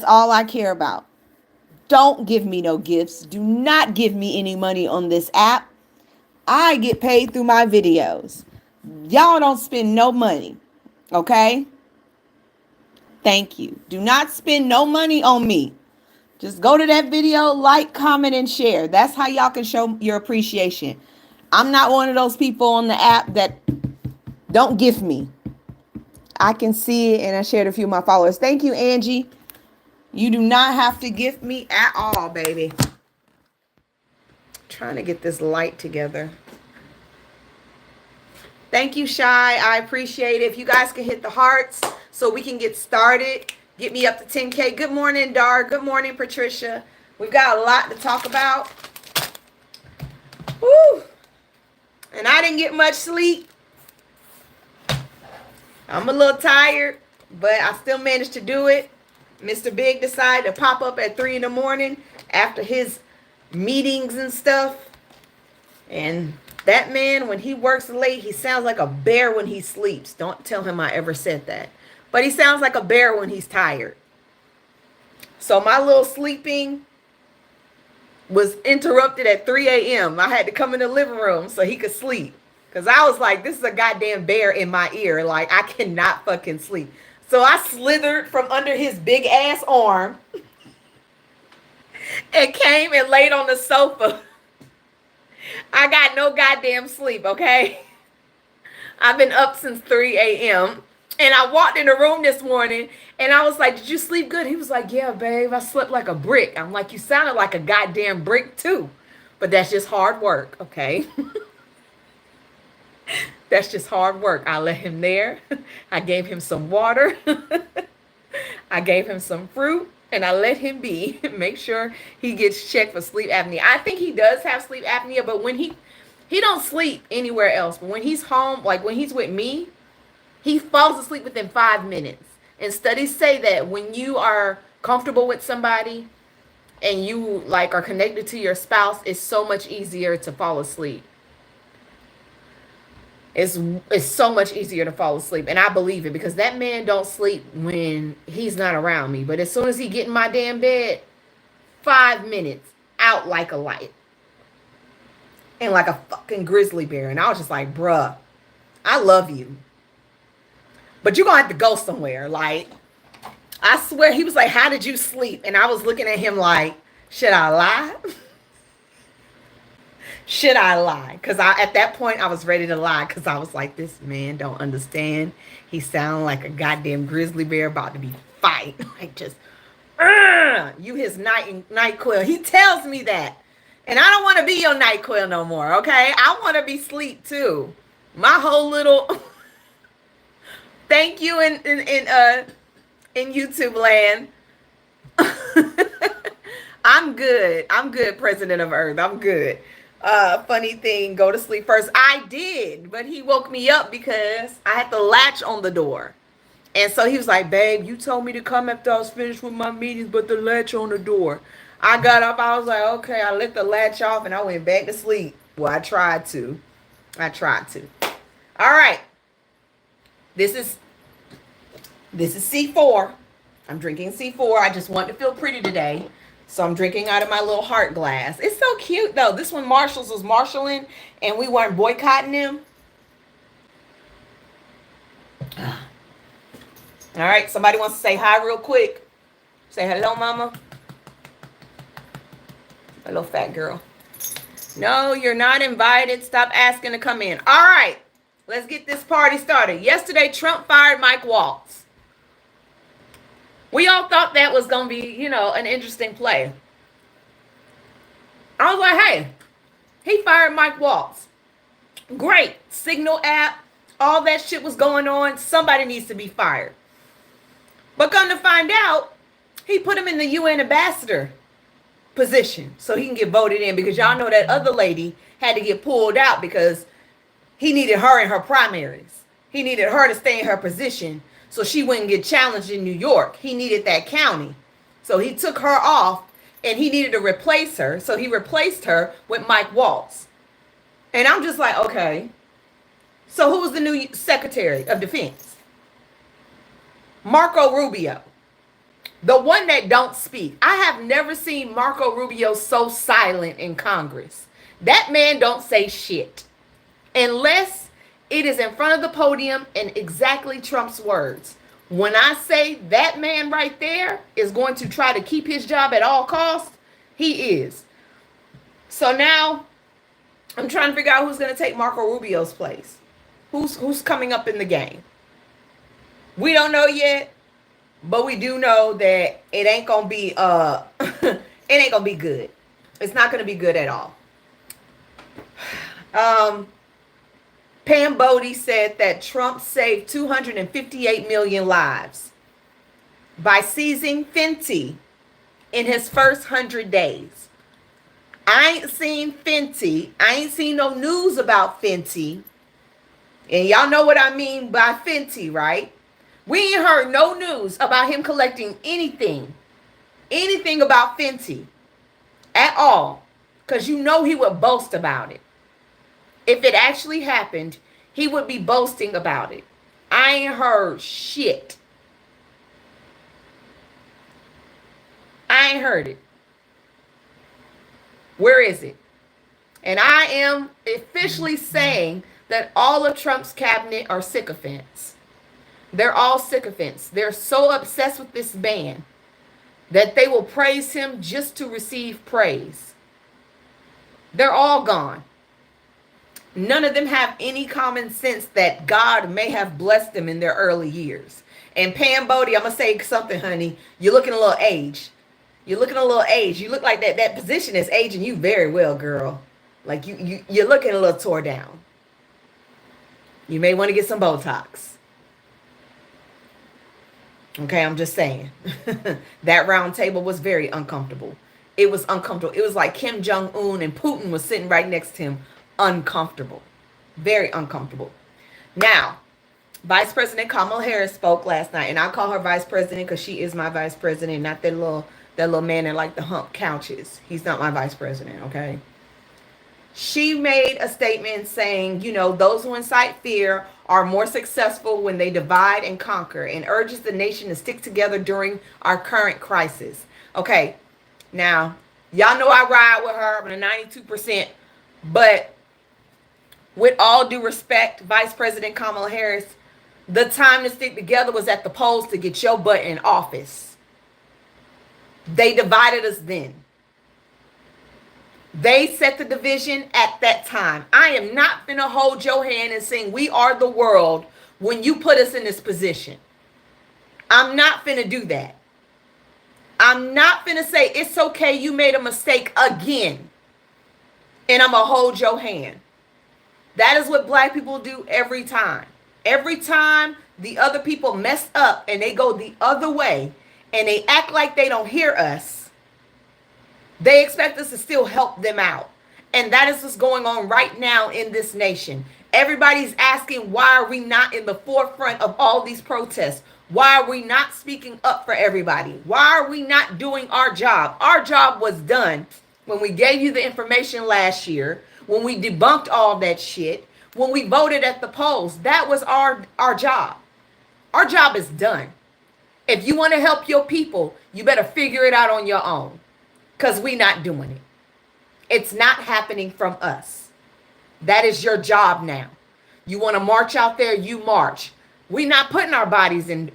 all I care about. Don't give me no gifts. Do not give me any money on this app. I get paid through my videos. Y'all don't spend no money. Okay? Thank you. Do not spend no money on me. Just go to that video, like, comment, and share. That's how y'all can show your appreciation. I'm not one of those people on the app that don't gift me. I can see it, and I shared a few of my followers. Thank you, Angie. You do not have to gift me at all, baby. Trying to get this light together. Thank you, Shy. I appreciate it. If you guys can hit the hearts so we can get started. Get me up to 10K. Good morning, Dar. Good morning, Patricia. We've got a lot to talk about. Woo! And I didn't get much sleep. I'm a little tired, but I still managed to do it. Mr. Big decided to pop up at 3 in the morning after his meetings and stuff. And that man, when he works late, he sounds like a bear when he sleeps. Don't tell him I ever said that. But he sounds like a bear when he's tired. So my little sleeping was interrupted at 3 a.m. I had to come in the living room so he could sleep. Because I was like, this is a goddamn bear in my ear. Like, I cannot fucking sleep. So I slithered from under his big ass arm and came and laid on the sofa. I got no goddamn sleep, okay? I've been up since 3 a.m. And I walked in the room this morning and I was like, did you sleep good? He was like, yeah, babe, I slept like a brick. I'm like, you sounded like a goddamn brick too. But that's just hard work, okay? That's just hard work. I let him there. I gave him some water. I gave him some fruit. And I let him be. Make sure he gets checked for sleep apnea. I think he does have sleep apnea, but when he don't sleep anywhere else. But when he's home, like when he's with me, he falls asleep within 5 minutes. And studies say that when you are comfortable with somebody and you like are connected to your spouse, it's so much easier to fall asleep. It's so much easier to fall asleep. And I believe it because that man don't sleep when he's not around me. But as soon as he get in my damn bed, 5 minutes, out like a light. And like a fucking grizzly bear. And I was just like, bruh, I love you. But you're going to have to go somewhere. Like, I swear, he was like, how did you sleep? And I was looking at him like, should I lie? Should I lie? Because at that point, I was ready to lie. Because I was like, this man don't understand. He sound like a goddamn grizzly bear about to be fight. Like just, you his night quill. He tells me that. And I don't want to be your night quill no more, okay? I want to be sleep too. My whole little... Thank you in YouTube land. I'm good. I'm good, President of Earth. I'm good. Funny thing, go to sleep first. I did, but he woke me up because I had the latch on the door. And so he was like, babe, you told me to come after I was finished with my meetings, but the latch on the door. I got up. I was like, okay, I let the latch off and I went back to sleep. Well, I tried to. All right. This is C4. I'm drinking C4. I just want to feel pretty today. So I'm drinking out of my little heart glass. It's so cute, though. This one Marshall's was marshalling, and we weren't boycotting them. All right. Somebody wants to say hi real quick. Say hello, mama. Hello, fat girl. No, you're not invited. Stop asking to come in. All right. Let's get this party started. Yesterday, Trump fired Mike Waltz. We all thought that was going to be, an interesting play. I was like, hey, he fired Mike Waltz. Great. Signal app, all that shit was going on. Somebody needs to be fired. But come to find out, he put him in the UN ambassador position so he can get voted in because y'all know that other lady had to get pulled out because he needed her in her primaries. He needed her to stay in her position so she wouldn't get challenged in New York. He needed that county. So he took her off and he needed to replace her. So he replaced her with Mike Waltz. And I'm just like, okay. So who was the new Secretary of Defense? Marco Rubio. The one that don't speak. I have never seen Marco Rubio so silent in Congress. That man don't say shit unless it is in front of the podium in exactly Trump's words. When I say that man right there is going to try to keep his job at all costs, he is. So now I'm trying to figure out who's going to take Marco Rubio's place. Who's coming up in the game? We don't know yet, but we do know that it ain't going to be it ain't going to be good. It's not going to be good at all. Pam Bodie said that Trump saved 258 million lives by seizing Fenty in his first 100 days. I ain't seen Fenty. I ain't seen no news about Fenty. And y'all know what I mean by Fenty, right? We ain't heard no news about him collecting anything about Fenty at all. Because you know he would boast about it. If it actually happened, he would be boasting about it. I ain't heard shit. I ain't heard it. Where is it? And I am officially saying that all of Trump's cabinet are sycophants. They're all sycophants. They're so obsessed with this man that they will praise him just to receive praise. They're all gone. None of them have any common sense that God may have blessed them in their early years. And Pam Bodie, I'm going to say something, honey. You're looking a little aged. You're looking a little aged. You look like that position is aging you very well, girl. Like you're looking a little tore down. You may want to get some Botox. Okay, I'm just saying. That round table was very uncomfortable. It was uncomfortable. It was like Kim Jong-un and Putin was sitting right next to him. Uncomfortable. Very uncomfortable. Now, Vice President Kamala Harris spoke last night, and I call her Vice President because she is my Vice President, not that little man that like to hump couches. He's not my Vice President, okay? She made a statement saying, those who incite fear are more successful when they divide and conquer, and urges the nation to stick together during our current crisis. Okay, now, y'all know I ride with her. I'm a 92%, but with all due respect, Vice President Kamala Harris, the time to stick together was at the polls to get your butt in office. They divided us then. They set the division at that time. I am not finna hold your hand and sing "We Are the World" when you put us in this position. I'm not finna do that. I'm not finna say it's okay, you made a mistake again, and I'm gonna hold your hand. That is what black people do every time. Every time the other people mess up and they go the other way and they act like they don't hear us, they expect us to still help them out. And that is what's going on right now in this nation. Everybody's asking, why are we not in the forefront of all these protests? Why are we not speaking up for everybody? Why are we not doing our job? Our job was done when we gave you the information last year, when we debunked all that shit, when we voted at the polls. That was our job. Our job is done. If you want to help your people, you better figure it out on your own, because we're not doing it. It's not happening from us. That is your job now. You want to march out there, you march. We're not putting our bodies in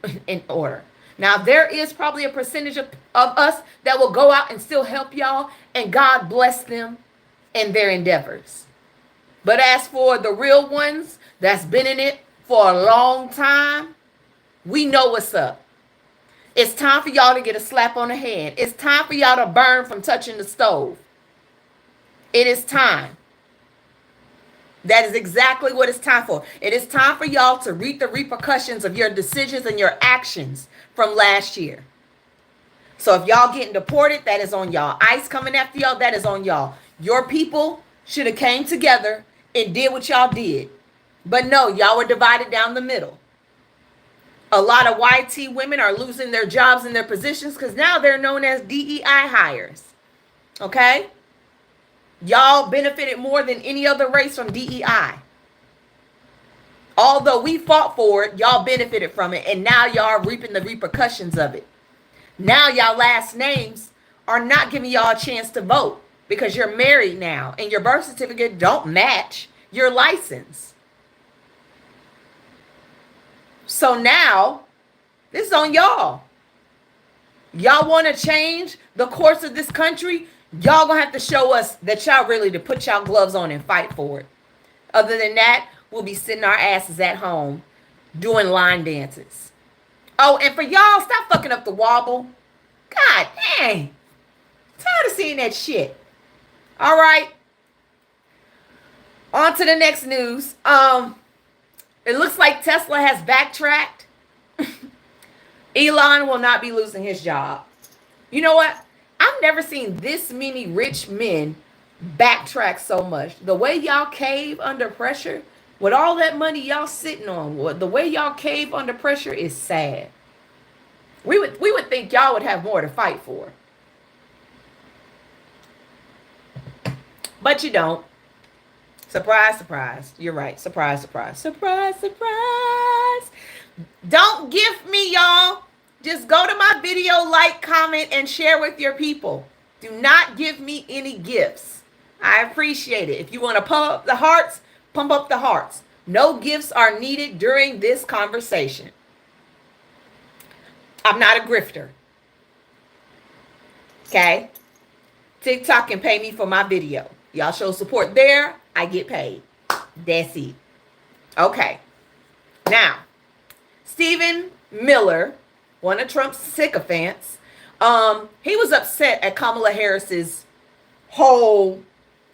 order. Now, there is probably a percentage of us that will go out and still help y'all, and God bless them in their endeavors. But as for the real ones that's been in it for a long time, we know what's up. It's time for y'all to get a slap on the hand. It's time for y'all to burn from touching the stove. It is time. That is exactly what it's time for. It is time for y'all to reap the repercussions of your decisions and your actions from last year. So if y'all getting deported, that is on y'all. ICE coming after y'all, that is on y'all. Your people should have came together and did what y'all did. But no, y'all were divided down the middle. A lot of YT women are losing their jobs and their positions because now they're known as DEI hires. Okay? Y'all benefited more than any other race from DEI. Although we fought for it, y'all benefited from it, and now y'all are reaping the repercussions of it. Now y'all last names are not giving y'all a chance to vote because you're married now and your birth certificate don't match your license. So now this is on y'all. Y'all want to change the course of this country? Y'all gonna have to show us that y'all really to put y'all gloves on and fight for it. Other than that, we'll be sitting our asses at home doing line dances. Oh, and for y'all, stop fucking up the wobble. God dang. Tired of seeing that shit. All right. On to the next news. It looks like Tesla has backtracked. Elon will not be losing his job. You know what? I've never seen this many rich men backtrack so much. The way y'all cave under pressure, with all that money y'all sitting on, the way y'all cave under pressure is sad. We would think y'all would have more to fight for. But you don't. Surprise, surprise. You're right. Surprise, surprise. Surprise, surprise. Don't gift me, y'all. Just go to my video, like, comment, and share with your people. Do not give me any gifts. I appreciate it. If you want to pump up the hearts, pump up the hearts. No gifts are needed during this conversation. I'm not a grifter. Okay? TikTok can pay me for my video. Y'all show support there, I get paid. That's it. Okay. Now, Stephen Miller, one of Trump's sycophants, he was upset at Kamala Harris's whole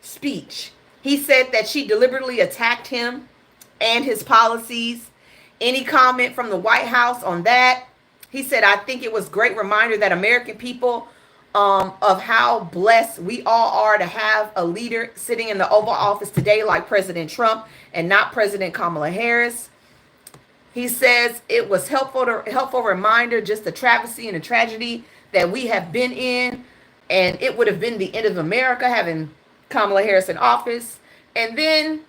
speech. He said that she deliberately attacked him and his policies. Any comment from the White House on that? He said, I think it was a great reminder that American people of how blessed we all are to have a leader sitting in the Oval Office today like President Trump and not President Kamala Harris. He says it was helpful reminder, just the travesty and the tragedy that we have been in, and it would have been the end of America having Kamala Harris in office. And then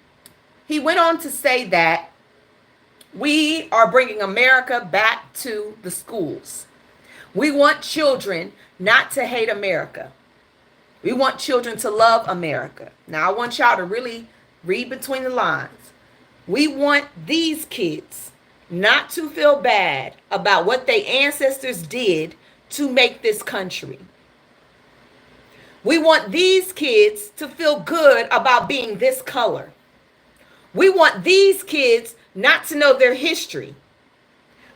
he went on to say that we are bringing America back to the schools. We want children not to hate America. We want children to love America. Now, I want y'all to really read between the lines. We want these kids not to feel bad about what their ancestors did to make this country. We want these kids to feel good about being this color. We want these kids not to know their history.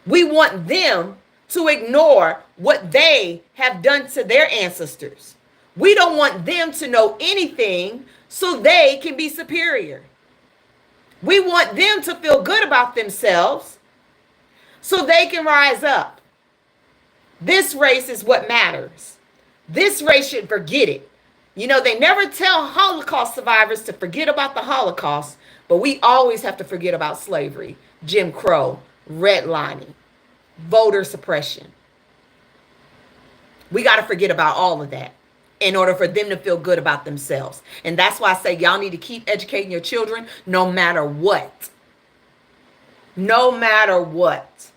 We want them to ignore what they have done to their ancestors. We don't want them to know anything so they can be superior. We want them to feel good about themselves so they can rise up. This race is what matters. This race should forget it. You know, they never tell Holocaust survivors to forget about the Holocaust, but we always have to forget about slavery, Jim Crow, redlining, voter suppression. We got to forget about all of that in order for them to feel good about themselves. And that's why I say y'all need to keep educating your children no matter what. No matter what.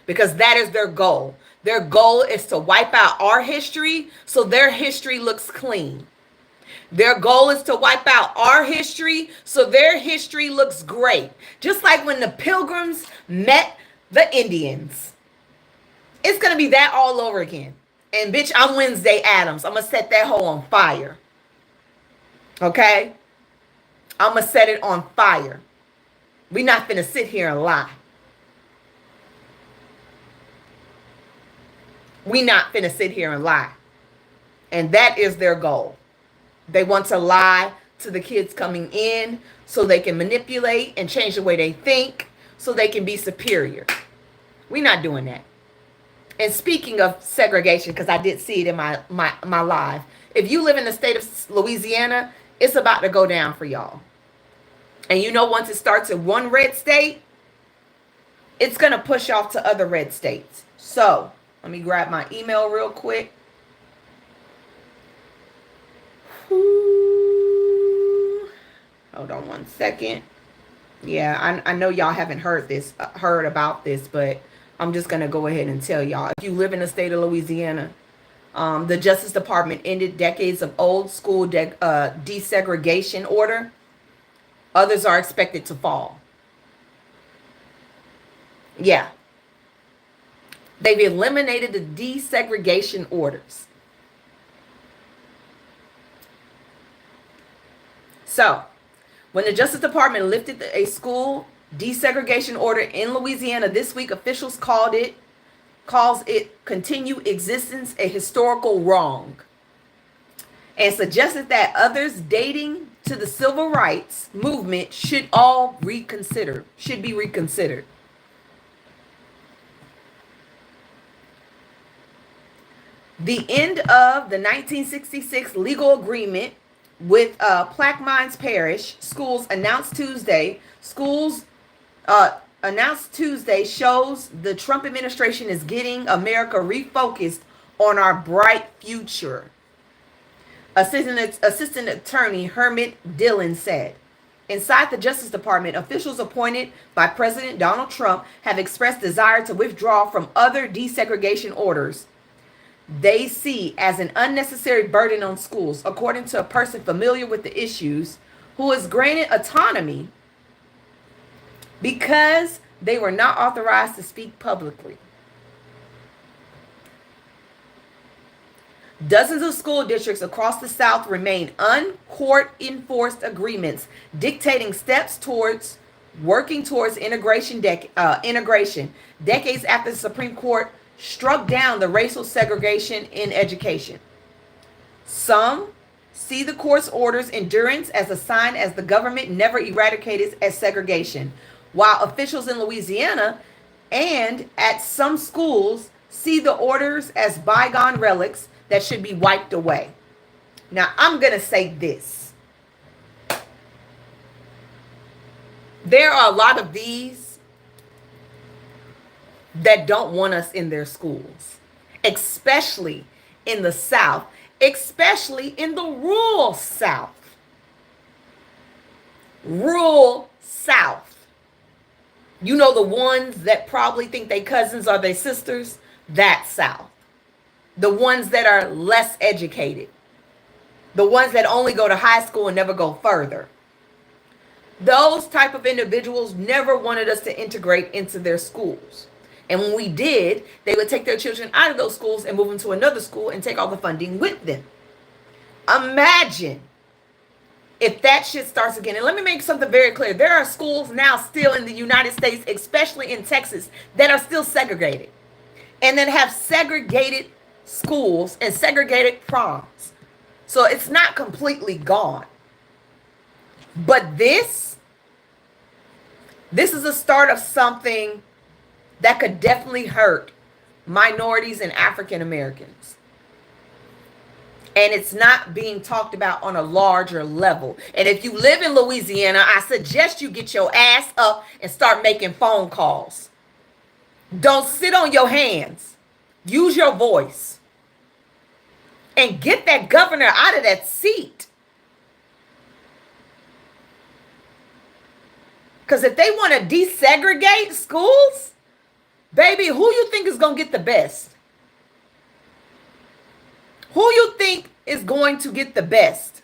Because that is their goal. Their goal is to wipe out our history so their history looks clean. Their goal is to wipe out our history so their history looks great. Just like when the Pilgrims met the Indians. It's going to be that all over again. And bitch, I'm Wednesday Addams. I'm going to set that hole on fire. Okay? I'm going to set it on fire. We're not going to sit here and lie. We're not going to sit here and lie. And that is their goal. They want to lie to the kids coming in so they can manipulate and change the way they think so they can be superior. We're not doing that. And speaking of segregation, because I did see it in my live, if you live in the state of Louisiana, it's about to go down for y'all. And you know, once it starts in one red state, it's going to push off to other red states. So let me grab my email real quick. Hold on one second. Yeah, I know y'all haven't heard about this, but I'm just going to go ahead and tell y'all. If you live in the state of Louisiana, the Justice Department ended decades of old school desegregation order. Others are expected to fall. Yeah. They've eliminated the desegregation orders. So, when the Justice Department lifted a school desegregation order in Louisiana this week, officials calls it continued existence a historical wrong, and suggested that others dating to the civil rights movement should be reconsidered. The end of the 1966 legal agreement with Plaquemines Parish schools announced Tuesday shows the Trump administration is getting America refocused on our bright future. Assistant Attorney Hermit Dillon said. Inside the Justice Department, officials appointed by President Donald Trump have expressed desire to withdraw from other desegregation orders they see as an unnecessary burden on schools, according to a person familiar with the issues who is granted autonomy because they were not authorized to speak publicly. Dozens of school districts across the South remain uncourt-enforced agreements dictating steps towards working towards integration decades after the Supreme Court struck down the racial segregation in education. Some see the court's orders' endurance as a sign as the government never eradicated as segregation, while officials in Louisiana and at some schools see the orders as bygone relics that should be wiped away. Now, I'm going to say this. There are a lot of these that don't want us in their schools, especially in the South, especially in the rural South. Rural South. You know, the ones that probably think their cousins are their sisters, that South. The ones that are less educated. The ones that only go to high school and never go further. Those type of individuals never wanted us to integrate into their schools. And when we did, they would take their children out of those schools and move them to another school and take all the funding with them. Imagine if that shit starts again. And let me make something very clear. There are schools now still in the United States, especially in Texas, that are still segregated. And that have segregated schools and segregated proms. So it's not completely gone. But this is a start of something that could definitely hurt minorities and African Americans. And it's not being talked about on a larger level. And if you live in Louisiana, I suggest you get your ass up and start making phone calls. Don't sit on your hands. Use your voice. And get that governor out of that seat. Because if they want to desegregate schools, baby, who you think is going to get the best? Who you think is going to get the best?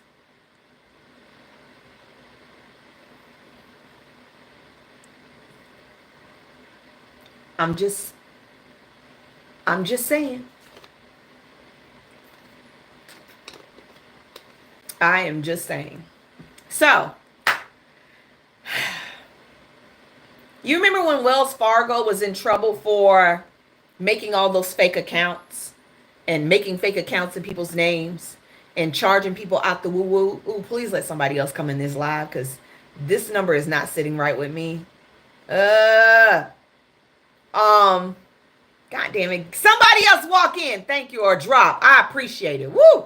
I'm just saying. I am just saying. So, you remember when Wells Fargo was in trouble for making all those fake accounts and making fake accounts in people's names and charging people out the woo-woo? Ooh, please let somebody else come in this live because this number is not sitting right with me. God damn it. Somebody else walk in. Thank you, or drop. I appreciate it. Woo.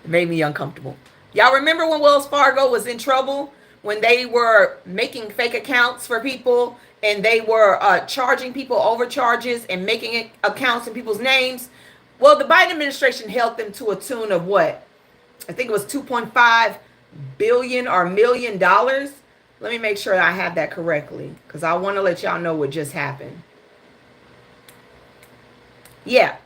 It made me uncomfortable. Y'all remember when Wells Fargo was in trouble? When they were making fake accounts for people and they were charging people overcharges and making accounts in people's names? Well, the Biden administration held them to a tune of what? I think it was $2.5 billion or $1 million. Let me make sure I have that correctly, because I want to let y'all know what just happened. Yeah.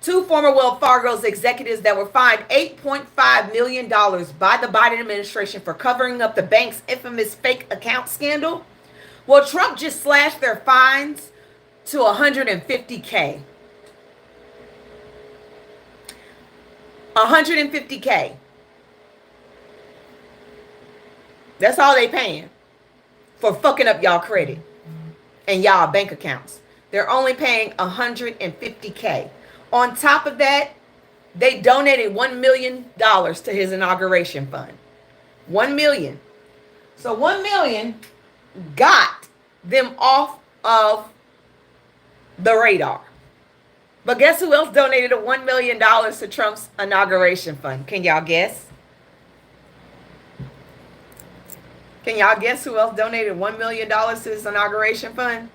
2 former Wells Fargo's executives that were fined $8.5 million by the Biden administration for covering up the bank's infamous fake account scandal. Well, Trump just slashed their fines to $150K. $150K. That's all they paying for fucking up y'all credit and y'all bank accounts. They're only paying $150K. On top of that, they donated $1 million to his inauguration fund. $1 million. So $1 million got them off of the radar. But guess who else donated a $1 million to Trump's inauguration fund? Can y'all guess? Can y'all guess who else donated $1 million to his inauguration fund?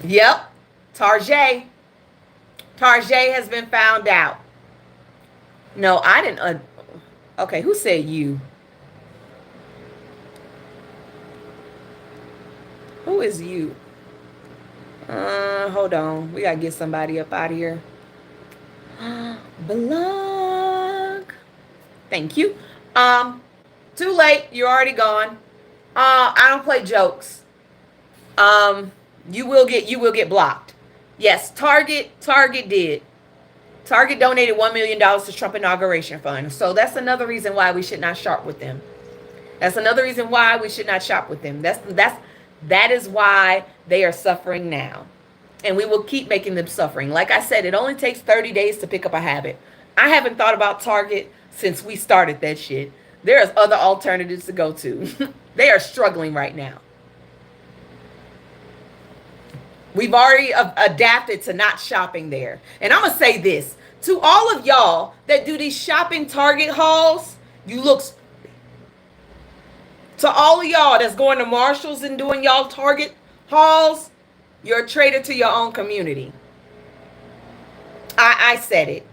Yep, Tarjay. Tarjay has been found out. No, I didn't. Okay, who said you? Who is you? Hold on. We gotta get somebody up out of here. Blog. Thank you. Too late. You're already gone. I don't play jokes. You will get blocked. Yes, Target did. Target donated $1 million to Trump inauguration fund. So that's another reason why we should not shop with them. That's another reason why we should not shop with them. That is why they are suffering now. And we will keep making them suffering. Like I said, it only takes 30 days to pick up a habit. I haven't thought about Target since we started that shit. There's other alternatives to go to. They are struggling right now. We've already adapted to not shopping there. And I'm going to say this. To all of y'all that do these shopping Target hauls, you look... To all of y'all that's going to Marshalls and doing y'all Target hauls, you're a traitor to your own community. I said it.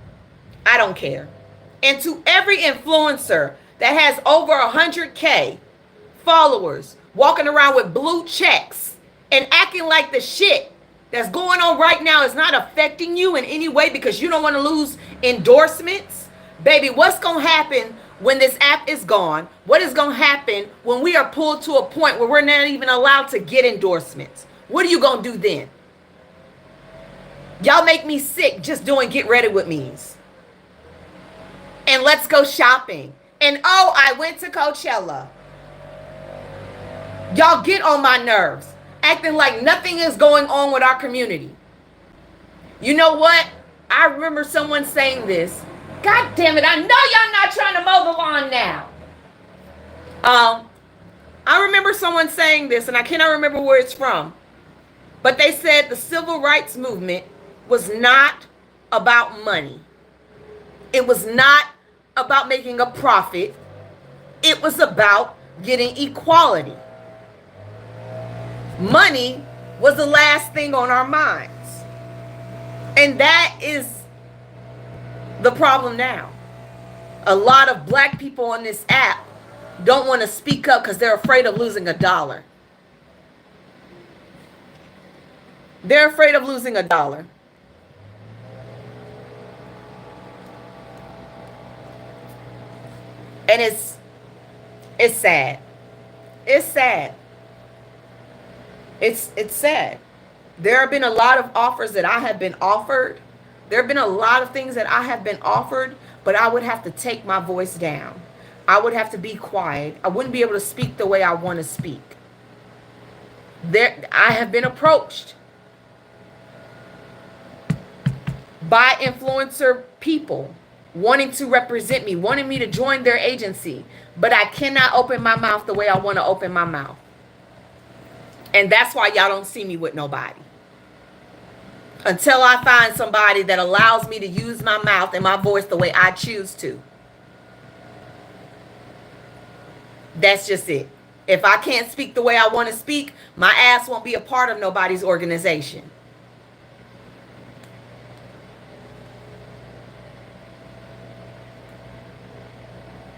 I don't care. And to every influencer that has over 100K followers walking around with blue checks and acting like the shit that's going on right now is not affecting you in any way because you don't want to lose endorsements, baby, what's going to happen when this app is gone? What is going to happen when we are pulled to a point where we're not even allowed to get endorsements? What are you going to do then? Y'all make me sick just doing get ready with me's. And let's go shopping. And oh, I went to Coachella. Y'all get on my nerves, acting like nothing is going on with our community. You know what? I remember someone saying this. God damn it, I know y'all not trying to mow the lawn now. I remember someone saying this, and I cannot remember where it's from. But they said the civil rights movement was not about money. It was not about making a profit. It was about getting equality. Money was the last thing on our minds. And that is the problem now. A lot of black people on this app don't want to speak up because they're afraid of losing $1. They're afraid of losing $1. And it's sad. It's sad. It's sad. There have been a lot of offers that I have been offered. There have been a lot of things that I have been offered, but I would have to take my voice down. I would have to be quiet. I wouldn't be able to speak the way I want to speak. I have been approached by influencer people wanting to represent me, wanting me to join their agency, but I cannot open my mouth the way I want to open my mouth. And that's why y'all don't see me with nobody. Until I find somebody that allows me to use my mouth and my voice the way I choose to. That's just it. If I can't speak the way I want to speak, my ass won't be a part of nobody's organization.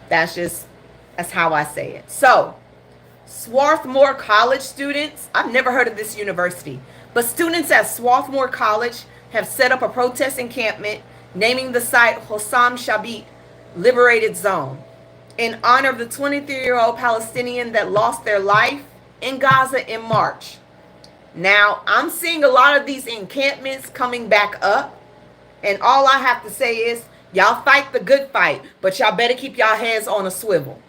That's how I say it. So Swarthmore College students, I've never heard of this university, but students at Swarthmore College have set up a protest encampment naming the site Hossam Shabit Liberated Zone in honor of the 23-year-old Palestinian that lost their life in Gaza in March. Now, I'm seeing a lot of these encampments coming back up, and all I have to say is, y'all fight the good fight, but y'all better keep y'all heads on a swivel.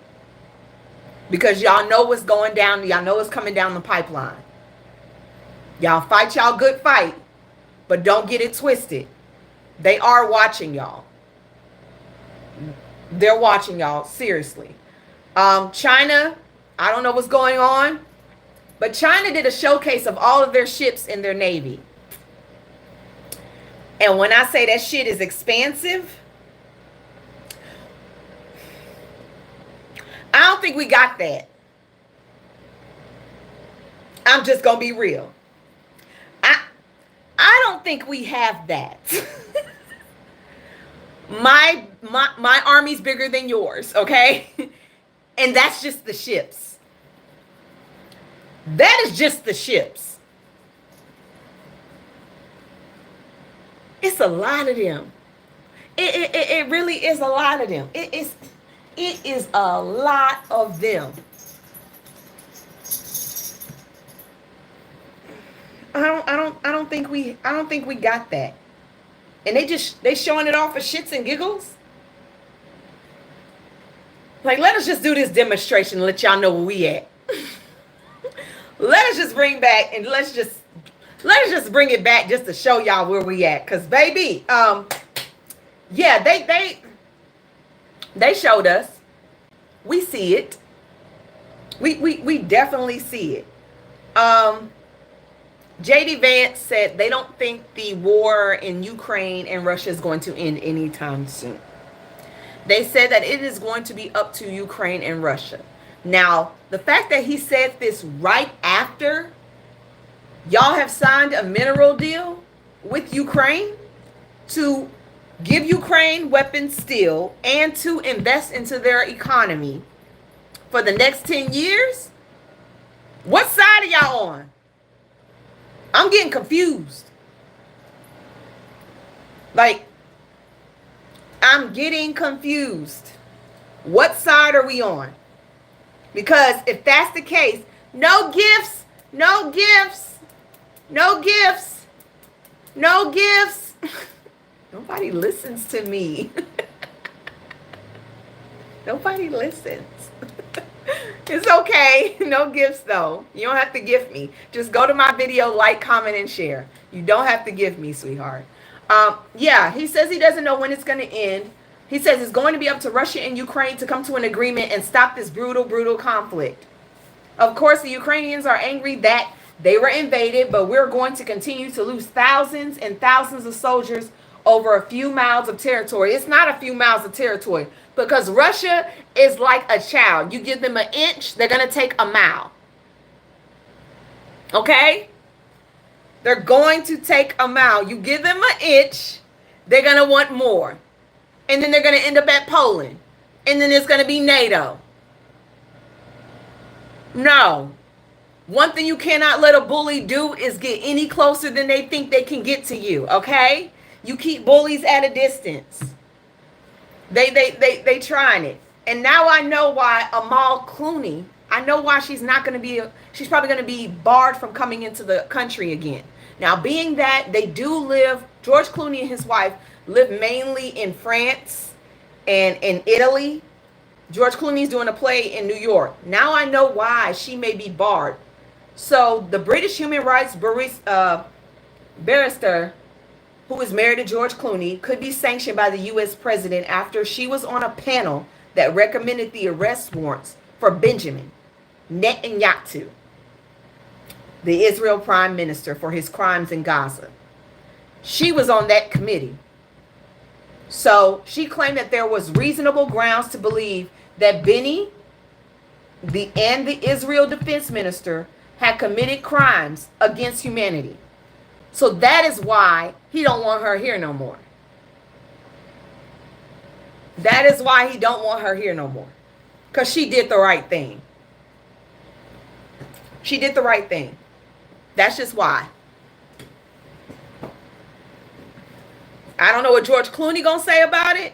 Because y'all know what's going down. Y'all know what's coming down the pipeline. Y'all fight y'all good fight, but don't get it twisted. They are watching y'all. They're watching y'all, seriously. China, I don't know what's going on, but China did a showcase of all of their ships in their Navy. And when I say that shit is expansive, I don't think we got that. I'm just going to be real. I don't think we have that. My army's bigger than yours, okay? And that's just the ships. That is just the ships. It's a lot of them. It really is a lot of them. It is a lot of them. I don't think we got that. And they showing it off for shits and giggles. Like, let us just do this demonstration and let y'all know where we at. Let us just bring back and let's just bring it back just to show y'all where we at. Cause baby, yeah, they showed us. We see it. We definitely see it. JD Vance said they don't think the war in Ukraine and Russia is going to end anytime soon. They said that it is going to be up to Ukraine and Russia. Now, the fact that he said this right after y'all have signed a mineral deal with Ukraine to give Ukraine weapons still and to invest into their economy for the next 10 years, what side are y'all on? I'm getting confused. Like, I'm getting confused. What side are we on? Because if that's the case, no gifts, no gifts, no gifts, no gifts. Nobody listens to me. Nobody listens. It's okay. No gifts though. You don't have to gift me. Just go to my video, like, comment, and share. You don't have to gift me, sweetheart. Yeah, he says he doesn't know when it's going to end. He says it's going to be up to Russia and Ukraine to come to an agreement and stop this brutal, brutal conflict. Of course, the Ukrainians are angry that they were invaded, but we're going to continue to lose thousands and thousands of soldiers over a few miles of territory. It's not a few miles of territory because Russia is like a child. You give them an inch, they're going to take a mile. Okay? They're going to take a mile. You give them an inch, they're going to want more. And then they're going to end up at Poland. And then it's going to be NATO. No. One thing you cannot let a bully do is get any closer than they think they can get to you, okay? You keep bullies at a distance. They trying it. And now I know why Amal Clooney, I know why she's probably going to be barred from coming into the country again. Now, being that they do live, George Clooney and his wife live mainly in France and in Italy. George Clooney's doing a play in New York. Now I know why she may be barred. So the British human rights barrister who is married to George Clooney could be sanctioned by the U.S. president after she was on a panel that recommended the arrest warrants for Benjamin Netanyahu, the Israel prime minister, for his crimes in Gaza. She was on that committee. So she claimed that there was reasonable grounds to believe that Benny and the Israel defense minister had committed crimes against humanity. So that is why he don't want her here no more. That is why he don't want her here no more. Because she did the right thing. She did the right thing. That's just why. I don't know what George Clooney gonna say about it,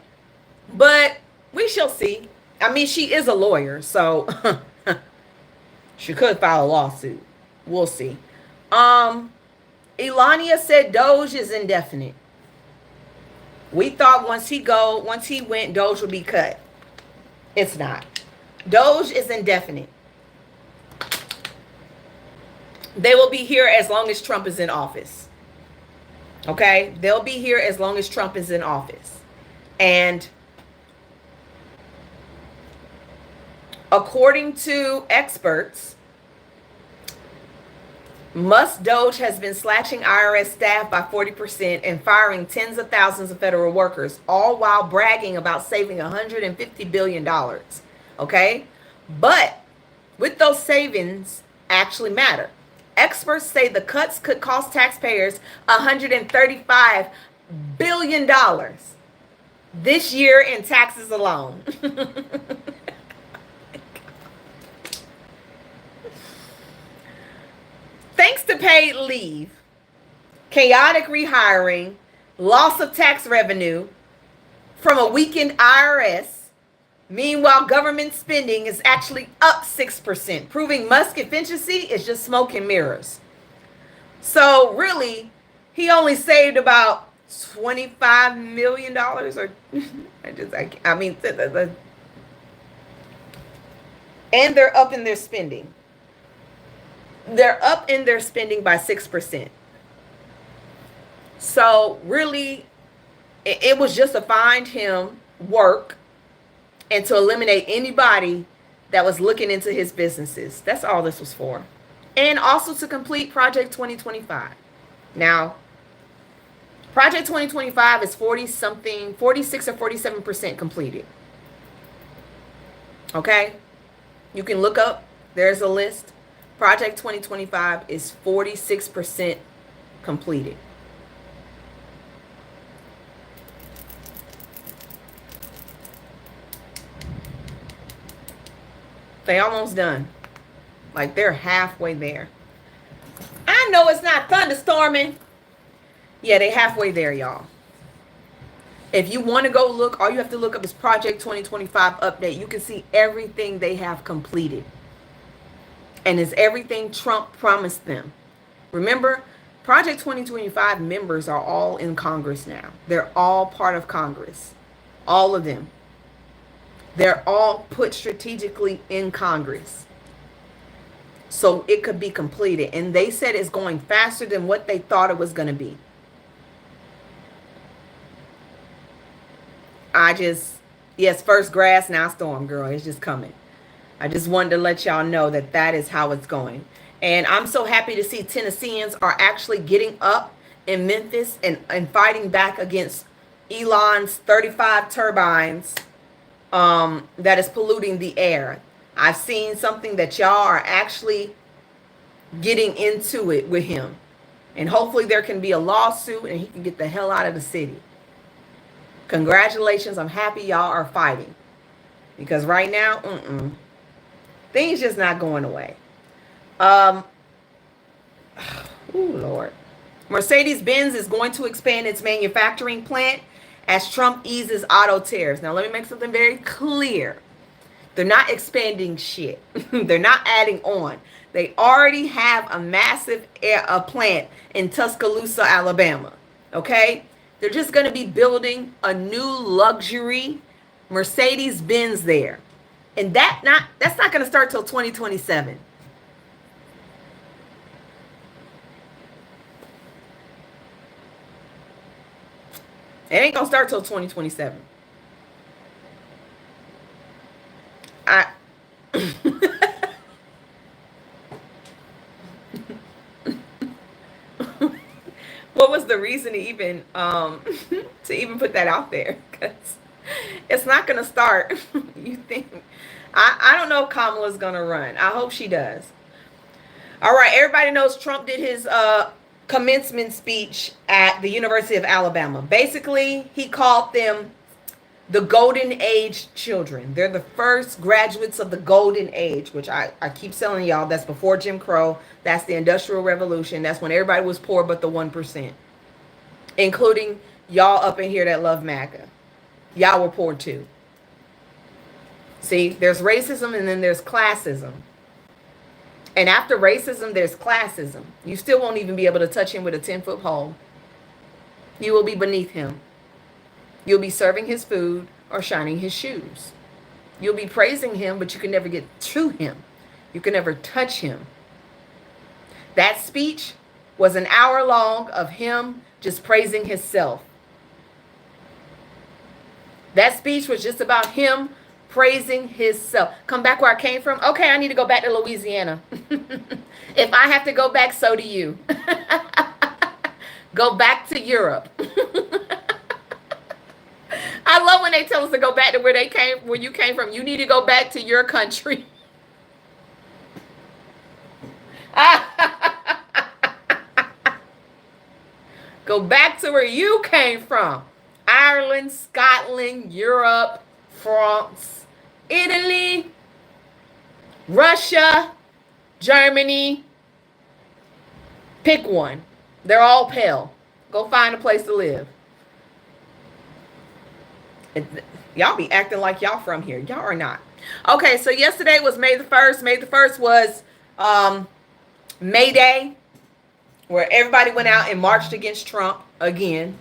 but we shall see. I mean, she is a lawyer, so she could file a lawsuit. We'll see. Elania said Doge is indefinite. We thought once he went, Doge would be cut. It's not. Doge is indefinite. They will be here as long as Trump is in office. Okay? They'll be here as long as Trump is in office. And according to experts, Musk Doge has been slashing IRS staff by 40% and firing tens of thousands of federal workers, all while bragging about saving $150 billion. Okay? But with those savings actually matter. Experts say the cuts could cost taxpayers $135 billion this year in taxes alone. Thanks to paid leave, chaotic rehiring, loss of tax revenue from a weakened IRS, meanwhile, government spending is actually up 6%, proving Musk's efficiency is just smoke and mirrors. So really, he only saved about $25 million, or and they're up in their spending. They're up in their spending by 6%. So really, it was just to find him work and to eliminate anybody that was looking into his businesses. That's all this was for. And also to complete Project 2025. Now, Project 2025 is 46 or 47% completed. Okay? You can look up. There's a list. Project 2025 is 46% completed. They almost done. Like they're halfway there. I know it's not thunderstorming. Yeah, they halfway there, y'all. If you want to go look, all you have to look up is Project 2025 update. You can see everything they have completed. And it's everything Trump promised them. Remember, Project 2025 members are all in Congress now. They're all part of Congress. All of them. They're all put strategically in Congress. So it could be completed. And they said it's going faster than what they thought it was going to be. Yes, first grass, now storm, girl. It's just coming. I just wanted to let y'all know that that is how it's going. And I'm so happy to see Tennesseans are actually getting up in Memphis and fighting back against Elon's 35 turbines that is polluting the air. I've seen something that y'all are actually getting into it with him. And hopefully there can be a lawsuit and he can get the hell out of the city. Congratulations. I'm happy y'all are fighting. Because right now, things just not going away. Oh, Lord. Mercedes-Benz is going to expand its manufacturing plant as Trump eases auto tariffs. Now, let me make something very clear. They're not expanding shit. They're not adding on. They already have a massive plant in Tuscaloosa, Alabama. Okay? They're just going to be building a new luxury Mercedes-Benz there. And that's not going to start till 2027. It ain't going to start till 2027. What was the reason to even put that out there? Because it's not going to start. You think? I don't know if Kamala's going to run. I hope she does. All right. Everybody knows Trump did his commencement speech at the University of Alabama. Basically, he called them The golden age children. They're the first graduates of the golden age, which I keep telling y'all, that's before Jim Crow. That's the Industrial Revolution. That's when everybody was poor but the 1%. Including y'all up in here that love MAGA. Y'all were poor too. See, there's racism and then there's classism. And after racism, there's classism. You still won't even be able to touch him with a 10-foot pole. You will be beneath him. You'll be serving his food or shining his shoes. You'll be praising him, but you can never get to him. You can never touch him. That speech was an hour long of him just praising himself. That speech was just about him praising himself. Come back where I came from. Okay, I need to go back to Louisiana. If I have to go back, so do you. Go back to Europe. I love when they tell us to go back to where you came from. You need to go back to your country. Go back to where you came from. Ireland, Scotland, Europe, France, Italy, Russia, Germany. Pick one. They're all pale. Go find a place to live. Y'all be acting like y'all from here. Y'all are not. Okay, so yesterday was May the 1st. May the 1st was May Day, where everybody went out and marched against Trump again.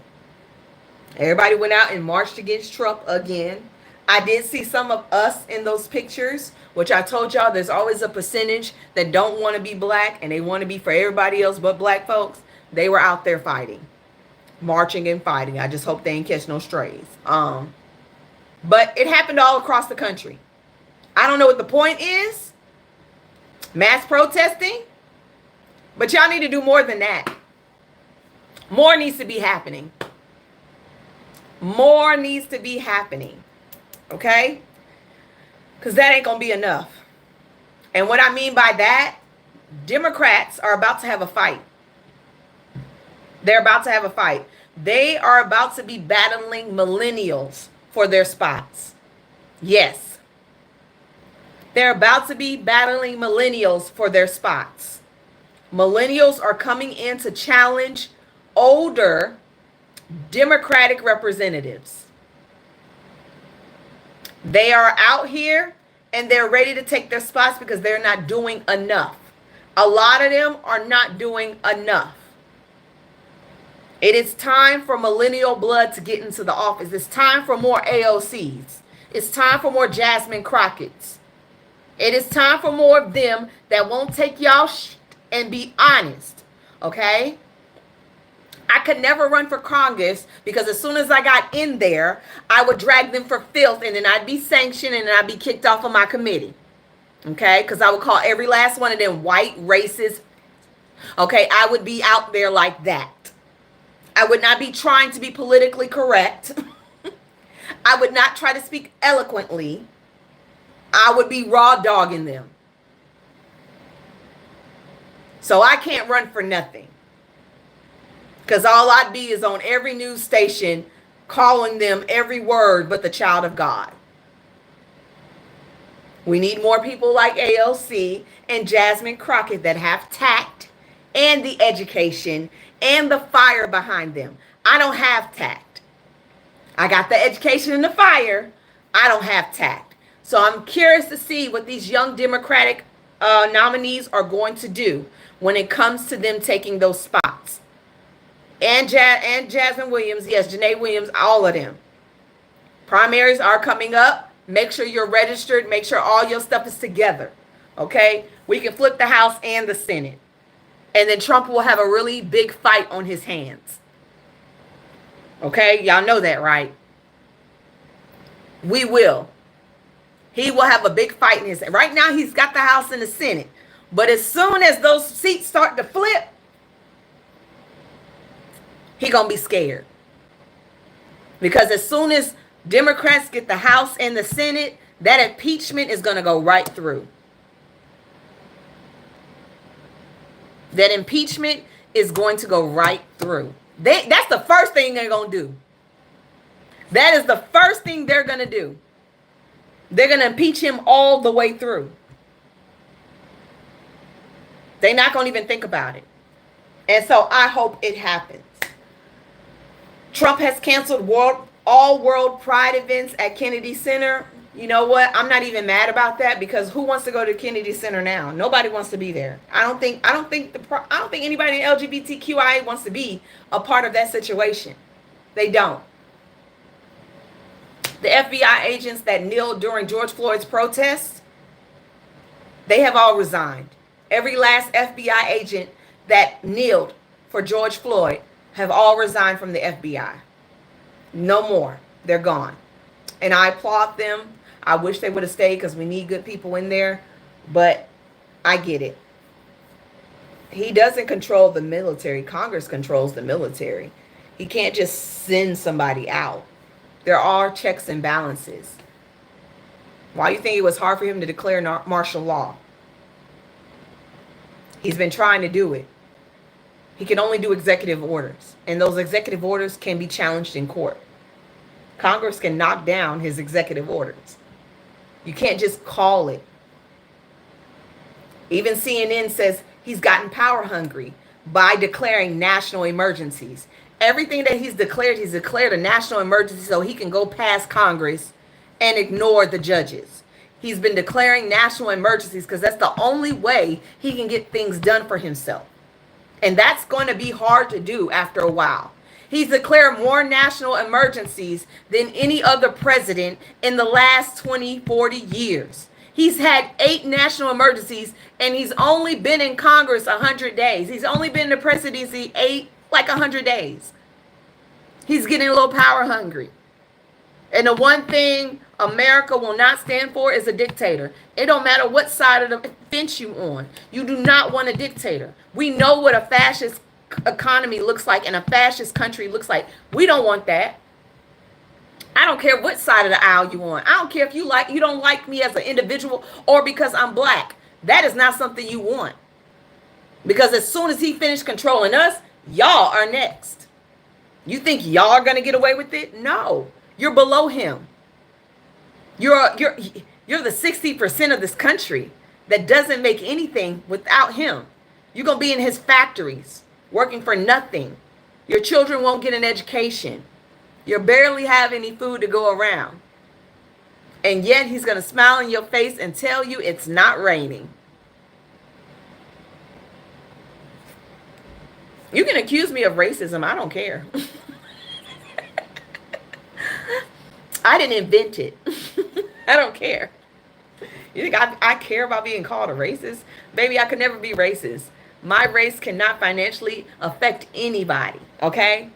Everybody went out and marched against Trump again. I did see some of us in those pictures, which I told y'all there's always a percentage that don't want to be black and they want to be for everybody else but black folks. They were out there fighting, marching and fighting. I just hope they ain't catch no strays. But it happened all across the country. I don't know what the point is. Mass protesting. But y'all need to do more than that. More needs to be happening. More needs to be happening. Okay? Because that ain't going to be enough. And what I mean by that, Democrats are about to have a fight. They're about to have a fight. They are about to be battling millennials for their spots. Yes. They're about to be battling millennials for their spots. Millennials are coming in to challenge older Democratic representatives. They are out here and they're ready to take their spots because they're not doing enough. A lot of them are not doing enough. It is time for millennial blood to get into the office. It's time for more AOCs. It's time for more Jasmine Crockett's. It is time for more of them that won't take y'all and be honest. Okay? I could never run for Congress because as soon as I got in there, I would drag them for filth and then I'd be sanctioned and then I'd be kicked off of my committee. Okay? Because I would call every last one of them white racist. Okay? I would be out there like that. I would not be trying to be politically correct. I would not try to speak eloquently. I would be raw dogging them. So I can't run for nothing. Because all I'd be is on every news station calling them every word but the child of God. We need more people like AOC and Jasmine Crockett that have tact and the education and the fire behind them. I don't have tact. I got the education and the fire. I don't have tact. So I'm curious to see what these young Democratic nominees are going to do when it comes to them taking those spots. And Jasmine Williams, yes, Janae Williams, all of them. Primaries are coming up. Make sure you're registered. Make sure all your stuff is together. Okay? We can flip the House and the Senate. And then Trump will have a really big fight on his hands. Okay? Y'all know that, right? We will. He will have a big fight in his hand. Right now, he's got the House and the Senate. But as soon as those seats start to flip, he gonna be scared. Because as soon as Democrats get the House and the Senate, that impeachment is gonna go right through. That impeachment is going to go right through. That's the first thing they're gonna do. That is the first thing they're going to do. They're going to impeach him all the way through. They're not going to even think about it. And so I hope it happens. Trump has canceled all world pride events at Kennedy Center. You know what? I'm not even mad about that, because who wants to go to Kennedy Center now? Nobody wants to be there. I don't think anybody in LGBTQIA wants to be a part of that situation. They don't. The FBI agents that kneeled during George Floyd's protests, they have all resigned. Every last FBI agent that kneeled for George Floyd have all resigned from the FBI. No more. They're gone. And I applaud them. I wish they would have stayed, because we need good people in there. But I get it. He doesn't control the military. Congress controls the military. He can't just send somebody out. There are checks and balances. Why do you think it was hard for him to declare martial law? He's been trying to do it. He can only do executive orders, and those executive orders can be challenged in court. Congress can knock down his executive orders. You can't just call it. Even CNN says he's gotten power hungry by declaring national emergencies. Everything that he's declared a national emergency so he can go past Congress and ignore the judges. He's been declaring national emergencies because that's the only way he can get things done for himself. And that's going to be hard to do after a while. He's declared more national emergencies than any other president in the last 20, 40 years. He's had 8 national emergencies, and he's only been in Congress 100 days. He's only been in the presidency 100 days. He's getting a little power hungry. And the one thing America will not stand for is a dictator. It don't matter what side of the fence you on. You do not want a dictator. We know what a fascist economy looks like and a fascist country looks like. We don't want that. I don't care what side of the aisle you on. I don't care if you don't like me as an individual or because I'm black. That is not something you want. Because as soon as he finished controlling us, y'all are next. You think y'all are going to get away with it? No. You're below him. You're the 60% of this country that doesn't make anything without him. You're going to be in his factories working for nothing. Your children won't get an education. You barely have any food to go around. And yet he's going to smile in your face and tell you it's not raining. You can accuse me of racism. I don't care. I didn't invent it. I don't care. You think I care about being called a racist? Baby, I could never be racist. My race cannot financially affect anybody, okay?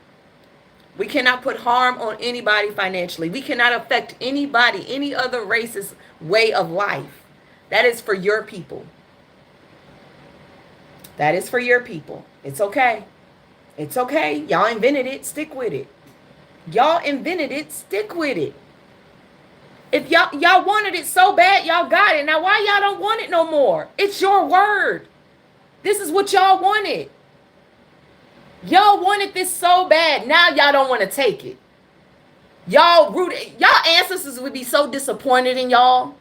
We cannot put harm on anybody financially. We cannot affect anybody, any other race's way of life. That is for your people. That is for your people. It's okay. It's okay. Y'all invented it. Stick with it. Y'all invented it. Stick with it. If y'all wanted it so bad, y'all got it. Now, why y'all don't want it no more? It's your word. This is what y'all wanted. Y'all wanted this so bad. Now y'all don't want to take it. Y'all ancestors would be so disappointed in y'all.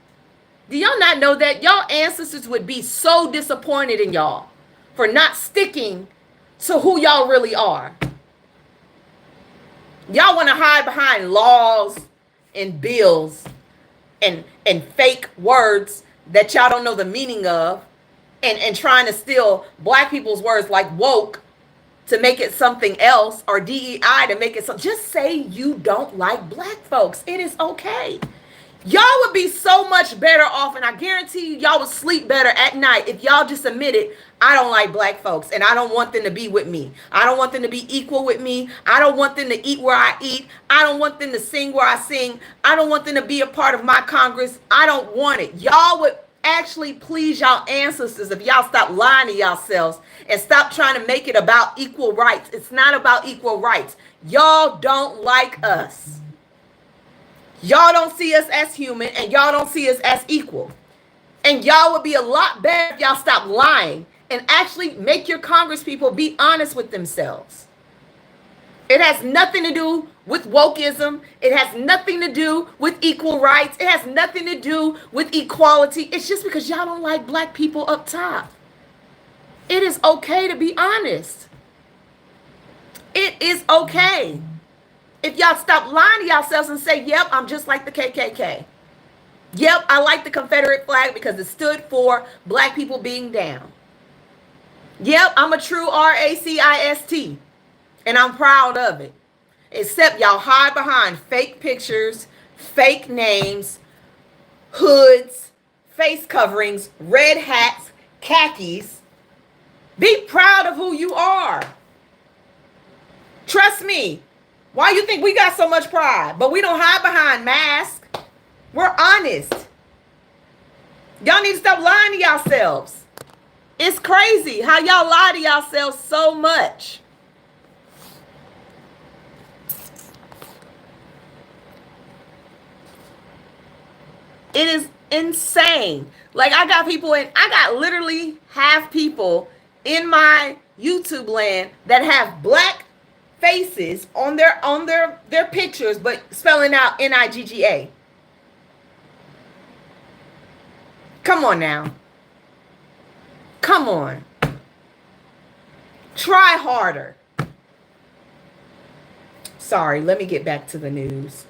Do y'all not know that? Y'all ancestors would be so disappointed in y'all for not sticking to who y'all really are. Y'all want to hide behind laws and bills and fake words that y'all don't know the meaning of, and trying to steal black people's words like woke to make it something else, or DEI to make it something. Just say you don't like black folks. It is okay. Y'all would be so much better off, and I guarantee you, y'all would sleep better at night if y'all just admitted, I don't like black folks, and I don't want them to be with me. I don't want them to be equal with me. I don't want them to eat where I eat. I don't want them to sing where I sing. I don't want them to be a part of my Congress. I don't want it. Y'all would actually please y'all ancestors if y'all stop lying to yourselves and stop trying to make it about equal rights. It's not about equal rights. Y'all don't like us. Y'all don't see us as human, and y'all don't see us as equal. And y'all would be a lot better if y'all stop lying and actually make your Congress people be honest with themselves. It has nothing to do with wokeism. It has nothing to do with equal rights. It has nothing to do with equality. It's just because y'all don't like black people up top. It is okay to be honest. It is okay. If y'all stop lying to yourselves and say, yep, I'm just like the KKK. Yep, I like the Confederate flag because it stood for black people being down. Yep, I'm a true racist, and I'm proud of it. Except y'all hide behind fake pictures, fake names, hoods, face coverings, red hats, khakis. Be proud of who you are. Trust me. Why you think we got so much pride? But we don't hide behind masks. We're honest. Y'all need to stop lying to yourselves. It's crazy how y'all lie to yourselves so much. It is insane. Like I got literally half people in my YouTube land that have black faces on their pictures, but spelling out Nigga. Come on now. Come on. Try harder. Sorry, let me get back to the news.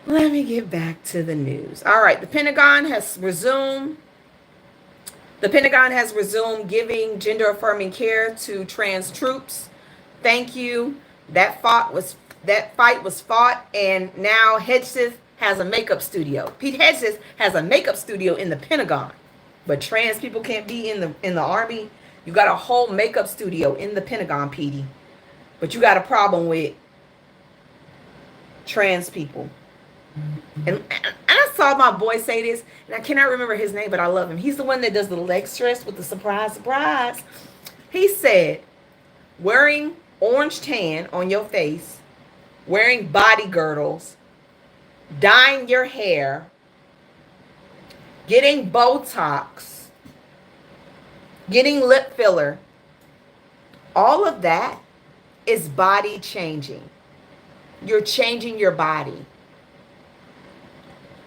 Let me get back to the news. All right, the Pentagon has resumed giving gender-affirming care to trans troops. Thank you. That fight was fought, and now Hedges has a makeup studio. Pete Hedges has a makeup studio in the Pentagon, but trans people can't be in the Army. You got a whole makeup studio in the Pentagon, Petey, but you got a problem with trans people. And I saw my boy say this, and I cannot remember his name, but I love him. He's the one that does the leg stretch with the surprise. He said, wearing orange tan on your face, wearing body girdles, dyeing your hair, getting Botox, getting lip filler, all of that is body changing. You're changing your body.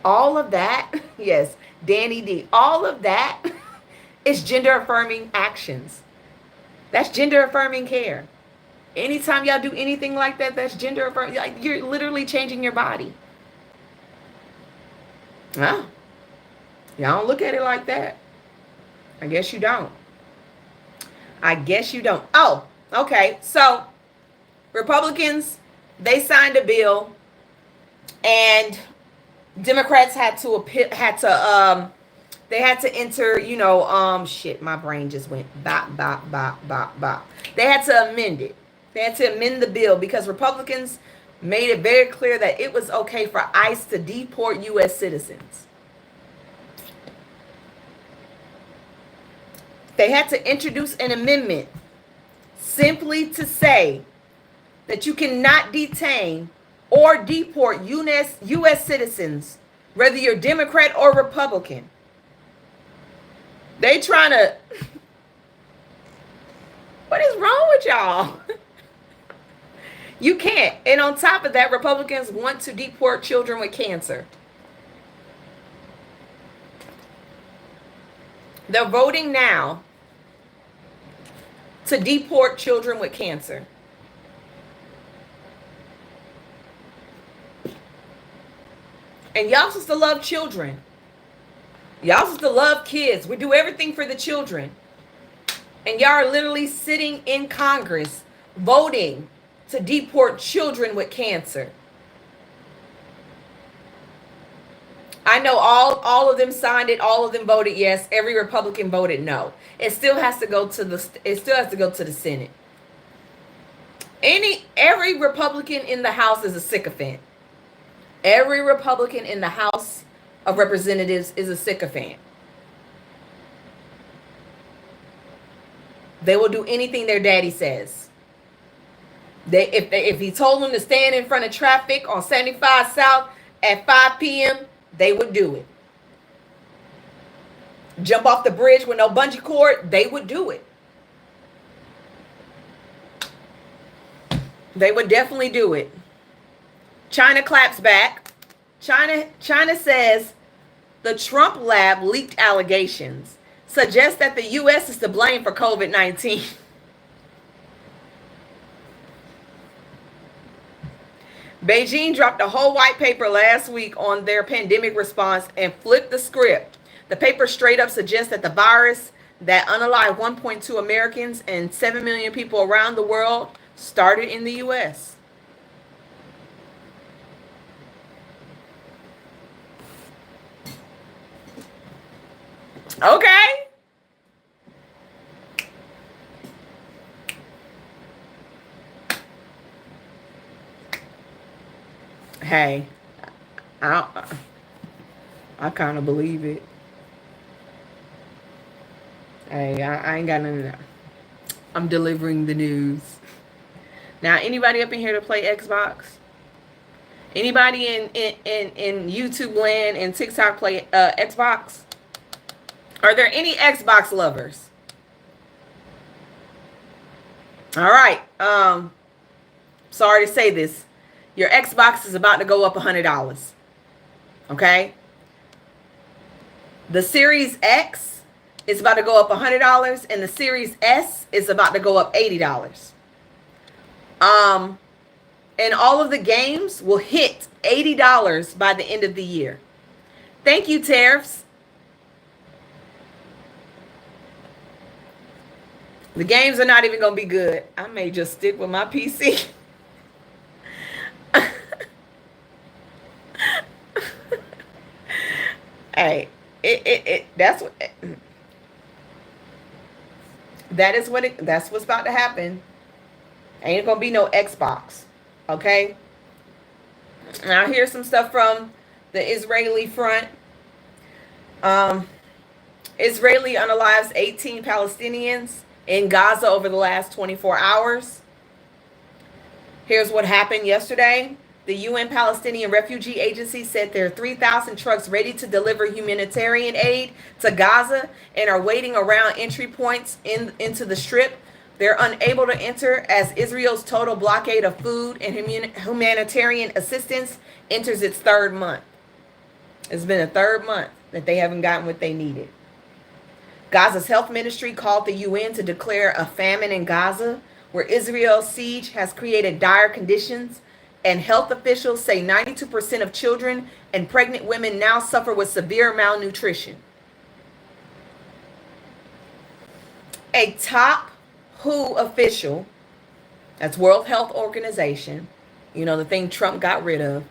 All of that, yes, Danny D, all of that is gender affirming actions. That's gender affirming care. Anytime y'all do anything like that, that's gender affirming. Like, you're literally changing your body. Oh, y'all don't look at it like that. I guess you don't. Oh, okay. So Republicans, they signed a bill, and Democrats had to enter, shit, my brain just went bop, bop, bop, bop, bop. They had to amend it. They had to amend the bill because Republicans made it very clear that it was okay for ICE to deport U.S. citizens. They had to introduce an amendment simply to say that you cannot detain or deport U.S. citizens, whether you're Democrat or Republican. They trying to... What is wrong with y'all? You can't. And on top of that, Republicans want to deport children with cancer. They're voting now to deport children with cancer. And y'all supposed to love children. Y'all supposed to love kids. We do everything for the children. And y'all are literally sitting in Congress voting to deport children with cancer. I know all of them signed it. All of them voted yes. Every Republican voted no. It still has to go to the Senate. Every Republican in the House is a sycophant. Every Republican in the House of Representatives is a sycophant. They will do anything their daddy says. If he told them to stand in front of traffic on 75 South at 5 p.m., they would do it. Jump off the bridge with no bungee cord, they would do it. They would definitely do it. China claps back. China says the Trump lab leaked allegations suggest that the U.S. is to blame for COVID-19. Beijing dropped a whole white paper last week on their pandemic response and flipped the script. The paper straight up suggests that the virus that unalived 1.2 Americans and 7 million people around the world started in the U.S. Okay. Hey, I kind of believe it. Hey, I ain't got none of that. I'm delivering the news. Now, anybody up in here to play Xbox? Anybody in YouTube land and TikTok play Xbox? Are there any Xbox lovers? All right. Sorry to say this. Your Xbox is about to go up $100. Okay? The Series X is about to go up $100, and the Series S is about to go up $80. And all of the games will hit $80 by the end of the year. Thank you, tariffs. The games are not even going to be good. I may just stick with my PC. Hey, that's what's about to happen. Ain't gonna be no Xbox. Okay. Now here's some stuff from the Israeli front. Israeli unalives 18 Palestinians in Gaza over the last 24 hours. Here's what happened yesterday. The UN Palestinian Refugee Agency said there are 3,000 trucks ready to deliver humanitarian aid to Gaza and are waiting around entry points into the Strip. They're unable to enter as Israel's total blockade of food and humanitarian assistance enters its third month. It's been a third month that they haven't gotten what they needed. Gaza's health ministry called the UN to declare a famine in Gaza, where Israel's siege has created dire conditions, and health officials say 92% of children and pregnant women now suffer with severe malnutrition. A top WHO official, that's World Health Organization, the thing Trump got rid of,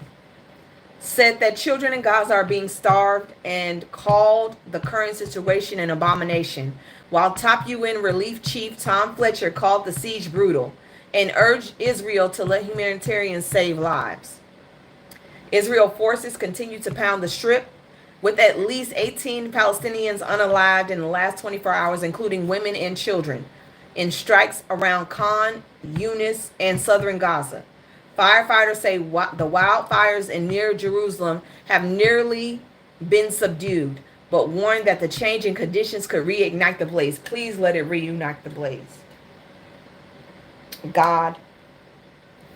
said that children in Gaza are being starved and called the current situation an abomination, while top UN relief chief Tom Fletcher called the siege brutal and urged Israel to let humanitarians save lives. Israel forces continue to pound the Strip, with at least 18 Palestinians unalived in the last 24 hours, including women and children, in strikes around Khan, Yunis, and southern Gaza. Firefighters say the wildfires in near Jerusalem have nearly been subdued, but warn that the change in conditions could reignite the blaze. Please let it reunite the blaze. God,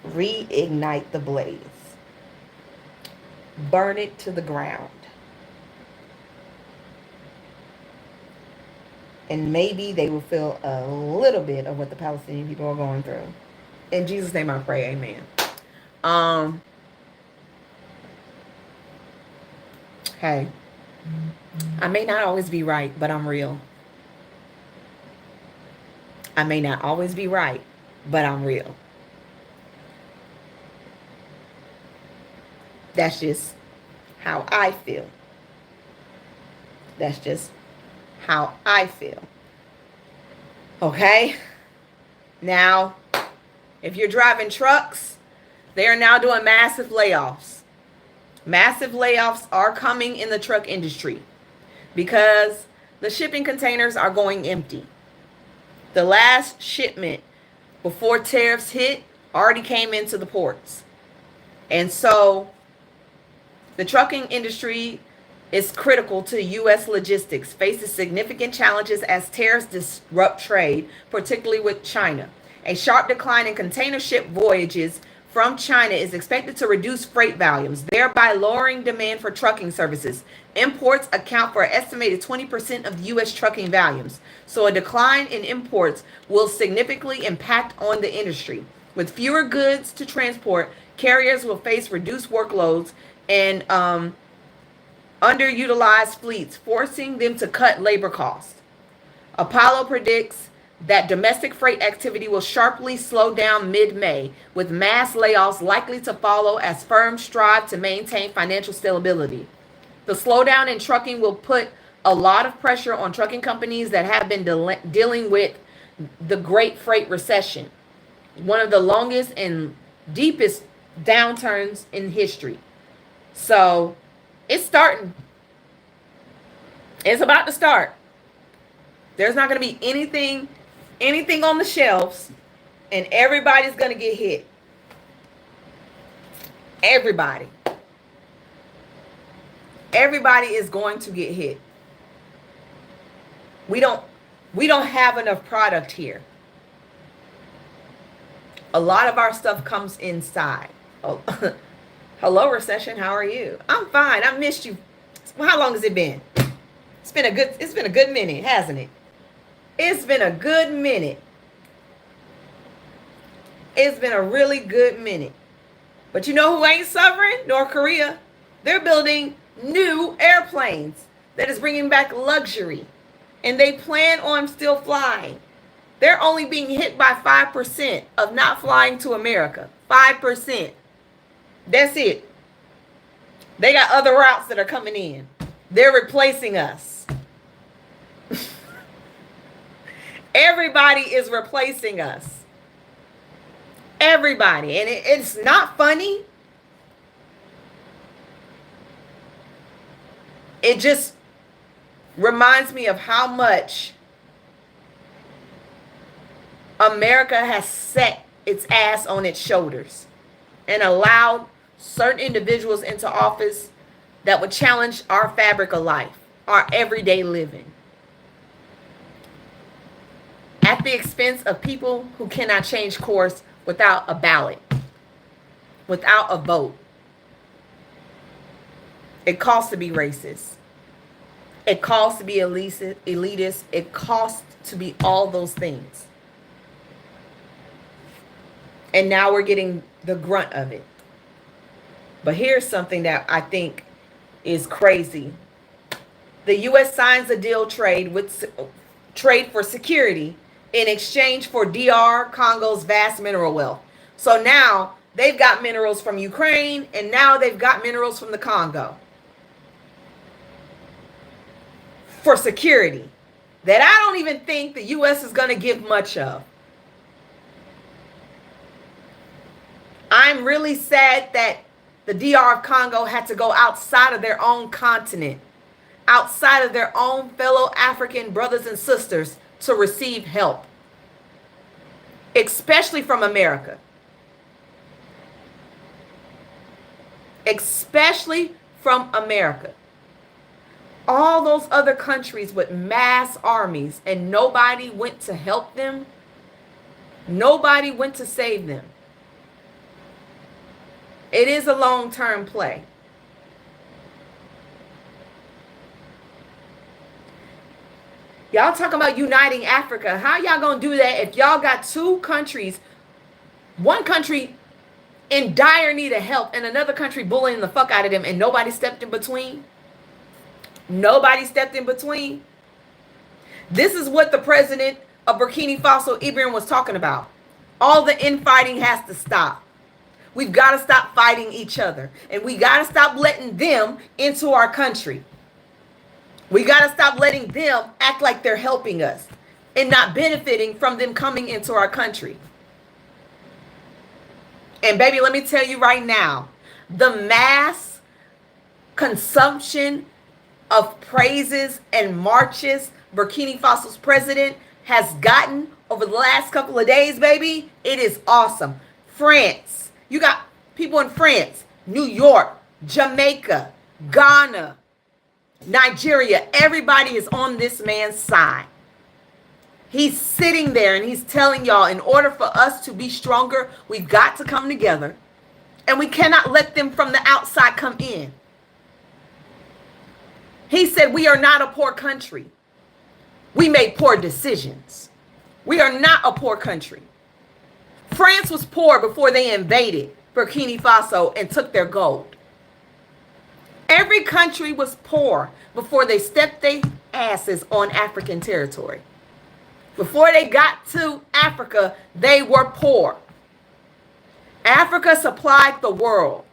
reignite the blaze. Burn it to the ground. And maybe they will feel a little bit of what the Palestinian people are going through. In Jesus' name I pray, amen. Hey, I may not always be right, but I'm real. I may not always be right, but I'm real. That's just how I feel. That's just how I feel. Okay? Now, if you're driving trucks, they are now doing massive layoffs. Massive layoffs are coming in the truck industry because the shipping containers are going empty. The last shipment before tariffs hit already came into the ports. And so the trucking industry is critical to U.S. logistics, faces significant challenges as tariffs disrupt trade, particularly with China. A sharp decline in container ship voyages from China is expected to reduce freight volumes, thereby lowering demand for trucking services. Imports account for an estimated 20% of U.S. trucking volumes, so a decline in imports will significantly impact on the industry. With fewer goods to transport, carriers will face reduced workloads and underutilized fleets, forcing them to cut labor costs. Apollo predicts that domestic freight activity will sharply slow down mid-May, with mass layoffs likely to follow as firms strive to maintain financial stability. The slowdown in trucking will put a lot of pressure on trucking companies that have been dealing with the Great Freight Recession, one of the longest and deepest downturns in history. So it's starting. It's about to start. There's not going to be anything on the shelves, and everybody's going to get hit. Everybody is going to get hit. We don't have enough product here. A lot of our stuff comes inside. Oh, hello, recession. How are you? I'm fine. I missed you. How long has it been? It's been a good minute, hasn't it? It's been a good minute. It's been a really good minute. But you know who ain't suffering? North Korea. They're building new airplanes that is bringing back luxury. And they plan on still flying. They're only being hit by 5% of not flying to America. 5%. That's it. They got other routes that are coming in. They're replacing us. Everybody is replacing us. Everybody. And it's not funny. It just reminds me of how much America has set its ass on its shoulders and allowed certain individuals into office that would challenge our fabric of life, our everyday living, at the expense of people who cannot change course without a ballot, without a vote. It costs to be racist. It costs to be elitist. It costs to be all those things. And now we're getting the grunt of it. But here's something that I think is crazy. The U.S. signs a deal trade for security in exchange for DR Congo's vast mineral wealth. So now they've got minerals from Ukraine, and now they've got minerals from the Congo for security that I don't even think the U.S. is going to give much of. I'm really sad that the DR of Congo had to go outside of their own continent, outside of their own fellow African brothers and sisters to receive help, especially from America. Especially from America. All those other countries with mass armies, and nobody went to help them. Nobody went to save them. It is a long-term play. Y'all talking about uniting Africa. How y'all gonna do that if y'all got two countries, one country in dire need of help and another country bullying the fuck out of them, and nobody stepped in between? Nobody stepped in between. This is what the president of Burkina Faso, Ibrahim, was talking about. All the infighting has to stop. We've got to stop fighting each other. And we got to stop letting them into our country. We got to stop letting them act like they're helping us and not benefiting from them coming into our country. And baby, let me tell you right now, the mass consumption of praises and marches Burkina Faso's president has gotten over the last couple of days, baby, it is awesome. France, you got people in France, New York, Jamaica, Ghana, Nigeria. Everybody is on this man's side. He's sitting there and he's telling y'all, in order for us to be stronger, we've got to come together. And we cannot let them from the outside come in. He said, we are not a poor country. We made poor decisions. We are not a poor country. France was poor before they invaded Burkina Faso and took their gold. Every country was poor before they stepped their asses on African territory. Before they got to Africa, they were poor. Africa supplied the world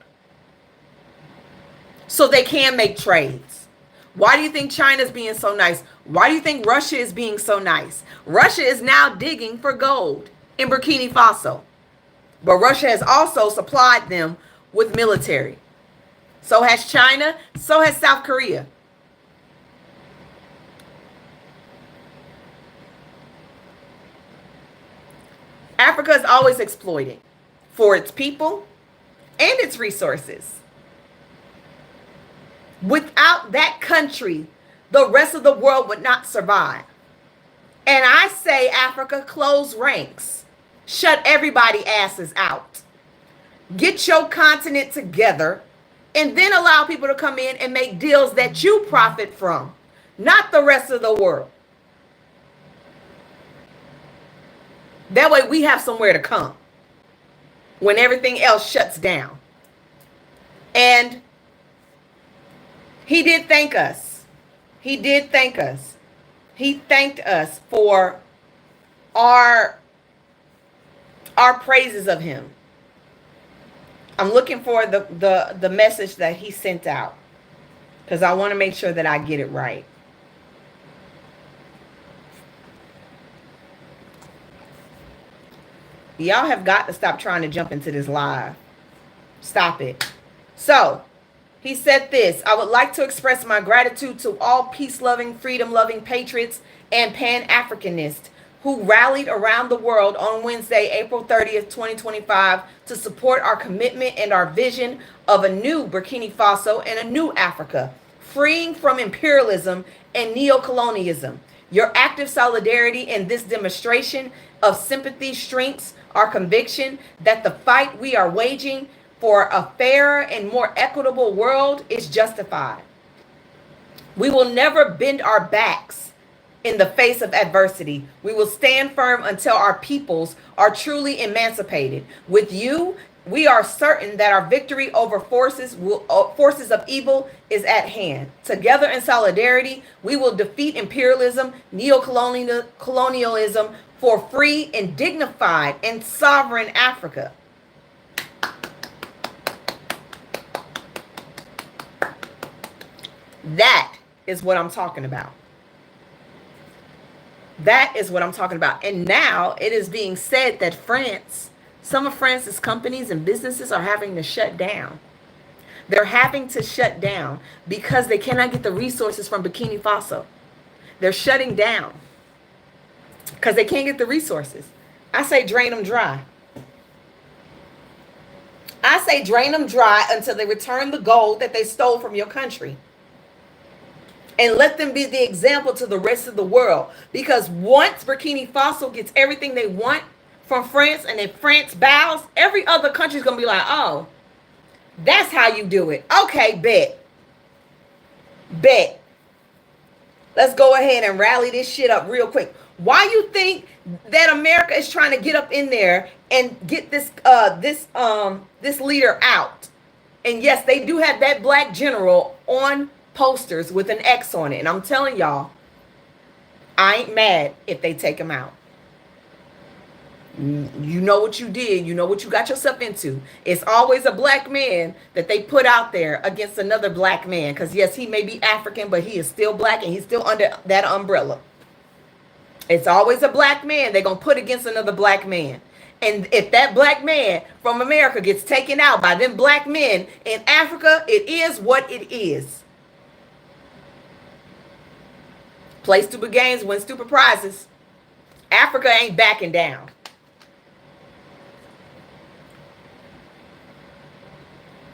so they can make trades. Why do you think China's being so nice? Why do you think Russia is being so nice? Russia is now digging for gold in Burkina Faso. But Russia has also supplied them with military. So has China, so has South Korea. Africa is always exploited for its people and its resources. Without that country, the rest of the world would not survive. And I say, Africa, close ranks. Shut everybody asses out. Get your continent together and then allow people to come in and make deals that you profit from, not the rest of the world. That way we have somewhere to come when everything else shuts down. And he did thank us. He did thank us. He thanked us for our praises of him. I'm looking for the message that he sent out because I want to make sure that I get it right. Y'all have got to stop trying to jump into this live. Stop it. So, he said this: I would like to express my gratitude to all peace-loving, freedom-loving patriots and Pan-Africanists who rallied around the world on Wednesday, April 30th, 2025, to support our commitment and our vision of a new Burkina Faso and a new Africa, freeing from imperialism and neocolonialism. Your active solidarity in this demonstration of sympathy strengthens our conviction that the fight we are waging for a fairer and more equitable world is justified. We will never bend our backs in the face of adversity. We will stand firm until our peoples are truly emancipated. With you, we are certain that our victory over forces of evil is at hand. Together in solidarity, we will defeat imperialism, neocolonialism for free and dignified and sovereign Africa. That is what I'm talking about. That is what I'm talking about. And now it is being said that France, some of France's companies and businesses are having to shut down. They're having to shut down because they cannot get the resources from Burkina Faso. They're shutting down because they can't get the resources. I say drain them dry. I say drain them dry until they return the gold that they stole from your country. And let them be the example to the rest of the world. Because once Burkina Faso gets everything they want from France, and if France bows, every other country is going to be like, oh, that's how you do it. Okay, bet. Bet. Let's go ahead and rally this shit up real quick. Why you think that America is trying to get up in there and get this leader out? And yes, they do have that black general on posters with an X on it. And I'm telling y'all, I ain't mad if they take him out. You know what you did. You know what you got yourself into. It's always a black man that they put out there against another black man. Because yes, he may be African, but he is still black and he's still under that umbrella. It's always a black man they're going to put against another black man. And if that black man from America gets taken out by them black men in Africa, it is what it is. Play stupid games, win stupid prizes. Africa ain't backing down.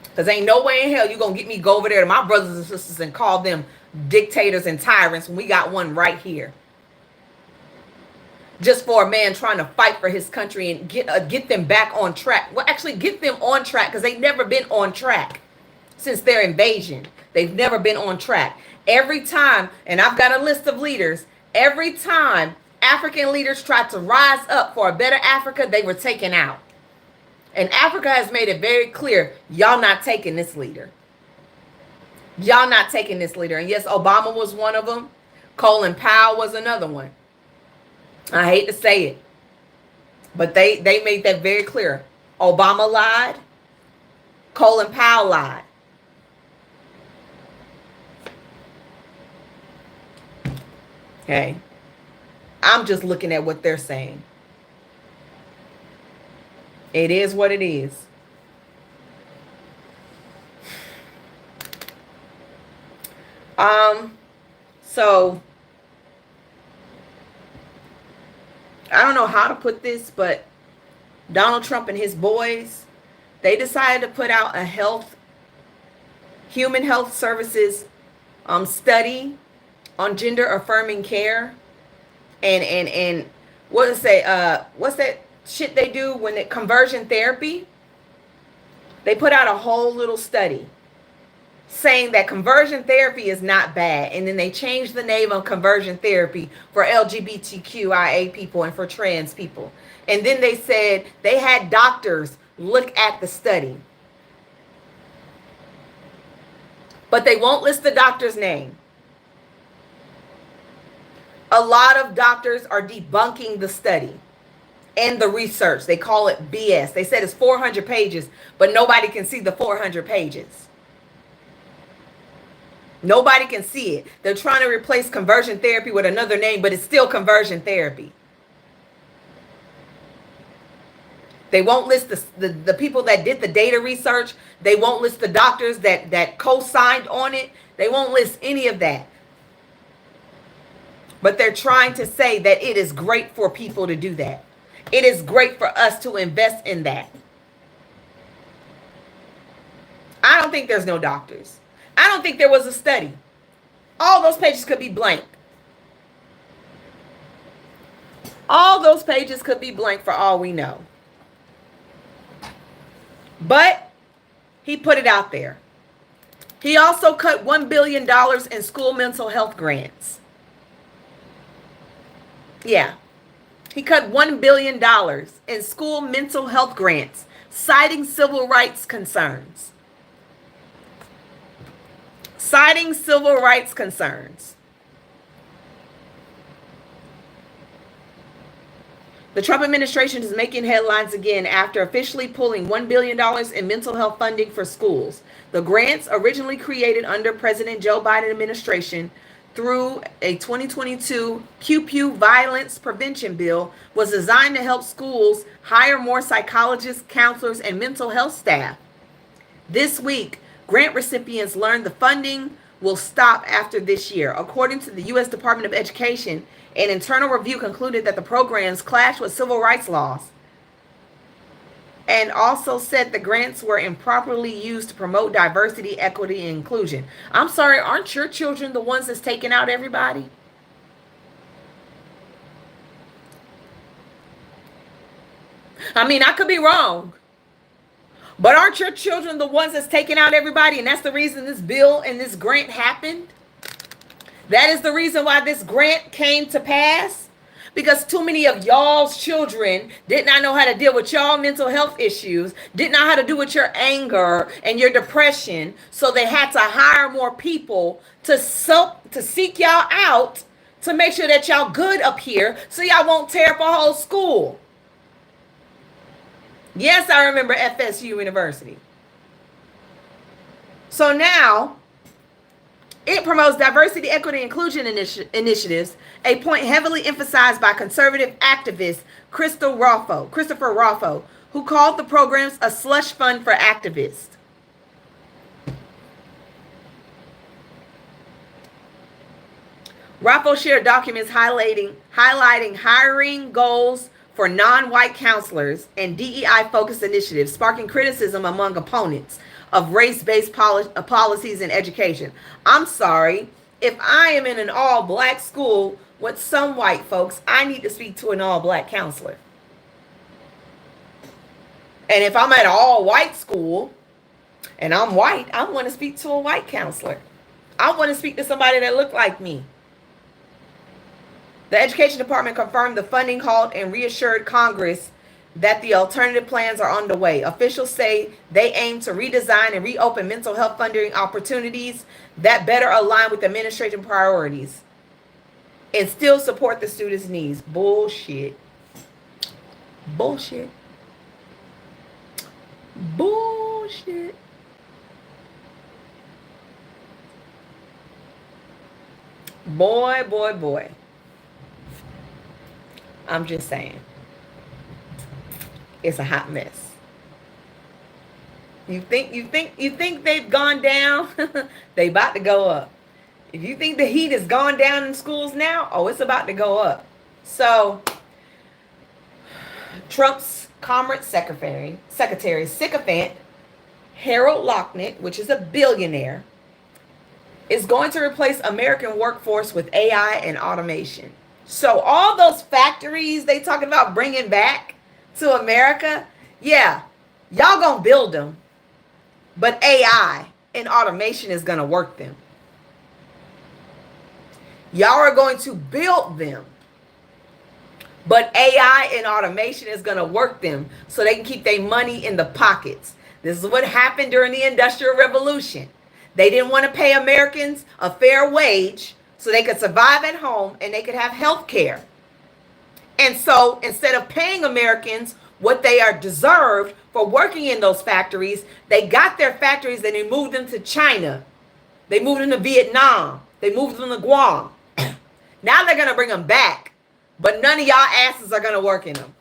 Because ain't no way in hell you going to get me go over there to my brothers and sisters and call them dictators and tyrants when we got one right here. just for a man trying to fight for his country and get them back on track. Well, actually, get them on track because they've never been on track since their invasion. They've never been on track. Every time, and I've got a list of leaders, every time African leaders tried to rise up for a better Africa, they were taken out. And Africa has made it very clear, y'all not taking this leader. Y'all not taking this leader. And yes, Obama was one of them. Colin Powell was another one. I hate to say it, but they made that very clear. Obama lied. Colin Powell lied. Okay. I'm just looking at what they're saying. It is what it is. So I don't know how to put this, but Donald Trump and his boys, they decided to put out a human health services study on gender affirming care. And what is it? What's that shit they do when it conversion therapy? They put out a whole little study saying that conversion therapy is not bad. And then they changed the name of conversion therapy for LGBTQIA people and for trans people. And then they said they had doctors look at the study. But they won't list the doctor's name. A lot of doctors are debunking the study and the research. They call it BS. They said it's 400 pages, but nobody can see the 400 pages. Nobody can see it. They're trying to replace conversion therapy with another name, but it's still conversion therapy. They won't list the people that did the data research. They won't list the doctors that co-signed on it. They won't list any of that. But they're trying to say that it is great for people to do that. It is great for us to invest in that. I don't think there's no doctors. I don't think there was a study. All those pages could be blank. All those pages could be blank for all we know. But he put it out there. He also cut $1 billion in school mental health grants. Yeah. He cut $1 billion in school mental health grants, citing civil rights concerns. Citing civil rights concerns. The Trump administration is making headlines again after officially pulling $1 billion in mental health funding for schools. The grants, originally created under President Joe Biden administration through a 2022 QPU violence prevention bill, was designed to help schools hire more psychologists, counselors, and mental health staff. This week, grant recipients learned the funding will stop after this year. According to the U.S. Department of Education, an internal review concluded that the programs clash with civil rights laws and also said the grants were improperly used to promote diversity, equity, and inclusion. I'm sorry, aren't your children the ones that's taking out everybody? I mean, I could be wrong. But aren't your children the ones that's taking out everybody? And that's the reason this bill and this grant happened? That is the reason why this grant came to pass? Because too many of y'all's children did not know how to deal with y'all mental health issues, didn't know how to deal with your anger and your depression, so they had to hire more people to seek y'all out to make sure that y'all good up here so y'all won't tear up a whole school. Yes, I remember FSU University. So now, it promotes diversity, equity, and inclusion initiatives, a point heavily emphasized by conservative activist Christopher Ruffo, who called the programs a slush fund for activists. Ruffo shared documents highlighting hiring goals for non-white counselors and DEI-focused initiatives, sparking criticism among opponents of race-based policies in education. I'm sorry, if I am in an all-black school with some white folks, I need to speak to an all-black counselor. And if I'm at an all-white school and I'm white, I want to speak to a white counselor. I want to speak to somebody that look like me. The Education Department confirmed the funding halt and reassured Congress that the alternative plans are underway. Officials say they aim to redesign and reopen mental health funding opportunities that better align with administration priorities and still support the students' needs. Bullshit. Bullshit. Bullshit. Boy, boy, boy. I'm just saying. It's a hot mess. You think they've gone down? They about to go up. If you think the heat has gone down in schools now, oh, it's about to go up. So Trump's Commerce Secretary sycophant Harold Locknett, which is a billionaire, is going to replace American workforce with AI and automation. So all those factories they talking about bringing back to America, yeah, y'all gonna build them, but AI and automation is gonna work them. Y'all are going to build them, but AI and automation is gonna work them so they can keep their money in the pockets. This is what happened during the Industrial Revolution. They didn't want to pay Americans a fair wage so they could survive at home and they could have health care. And so instead of paying Americans what they are deserved for working in those factories, they got their factories and they moved them to China. They moved them to Vietnam. They moved them to Guam. Now they're going to bring them back, but none of y'all asses are going to work in them.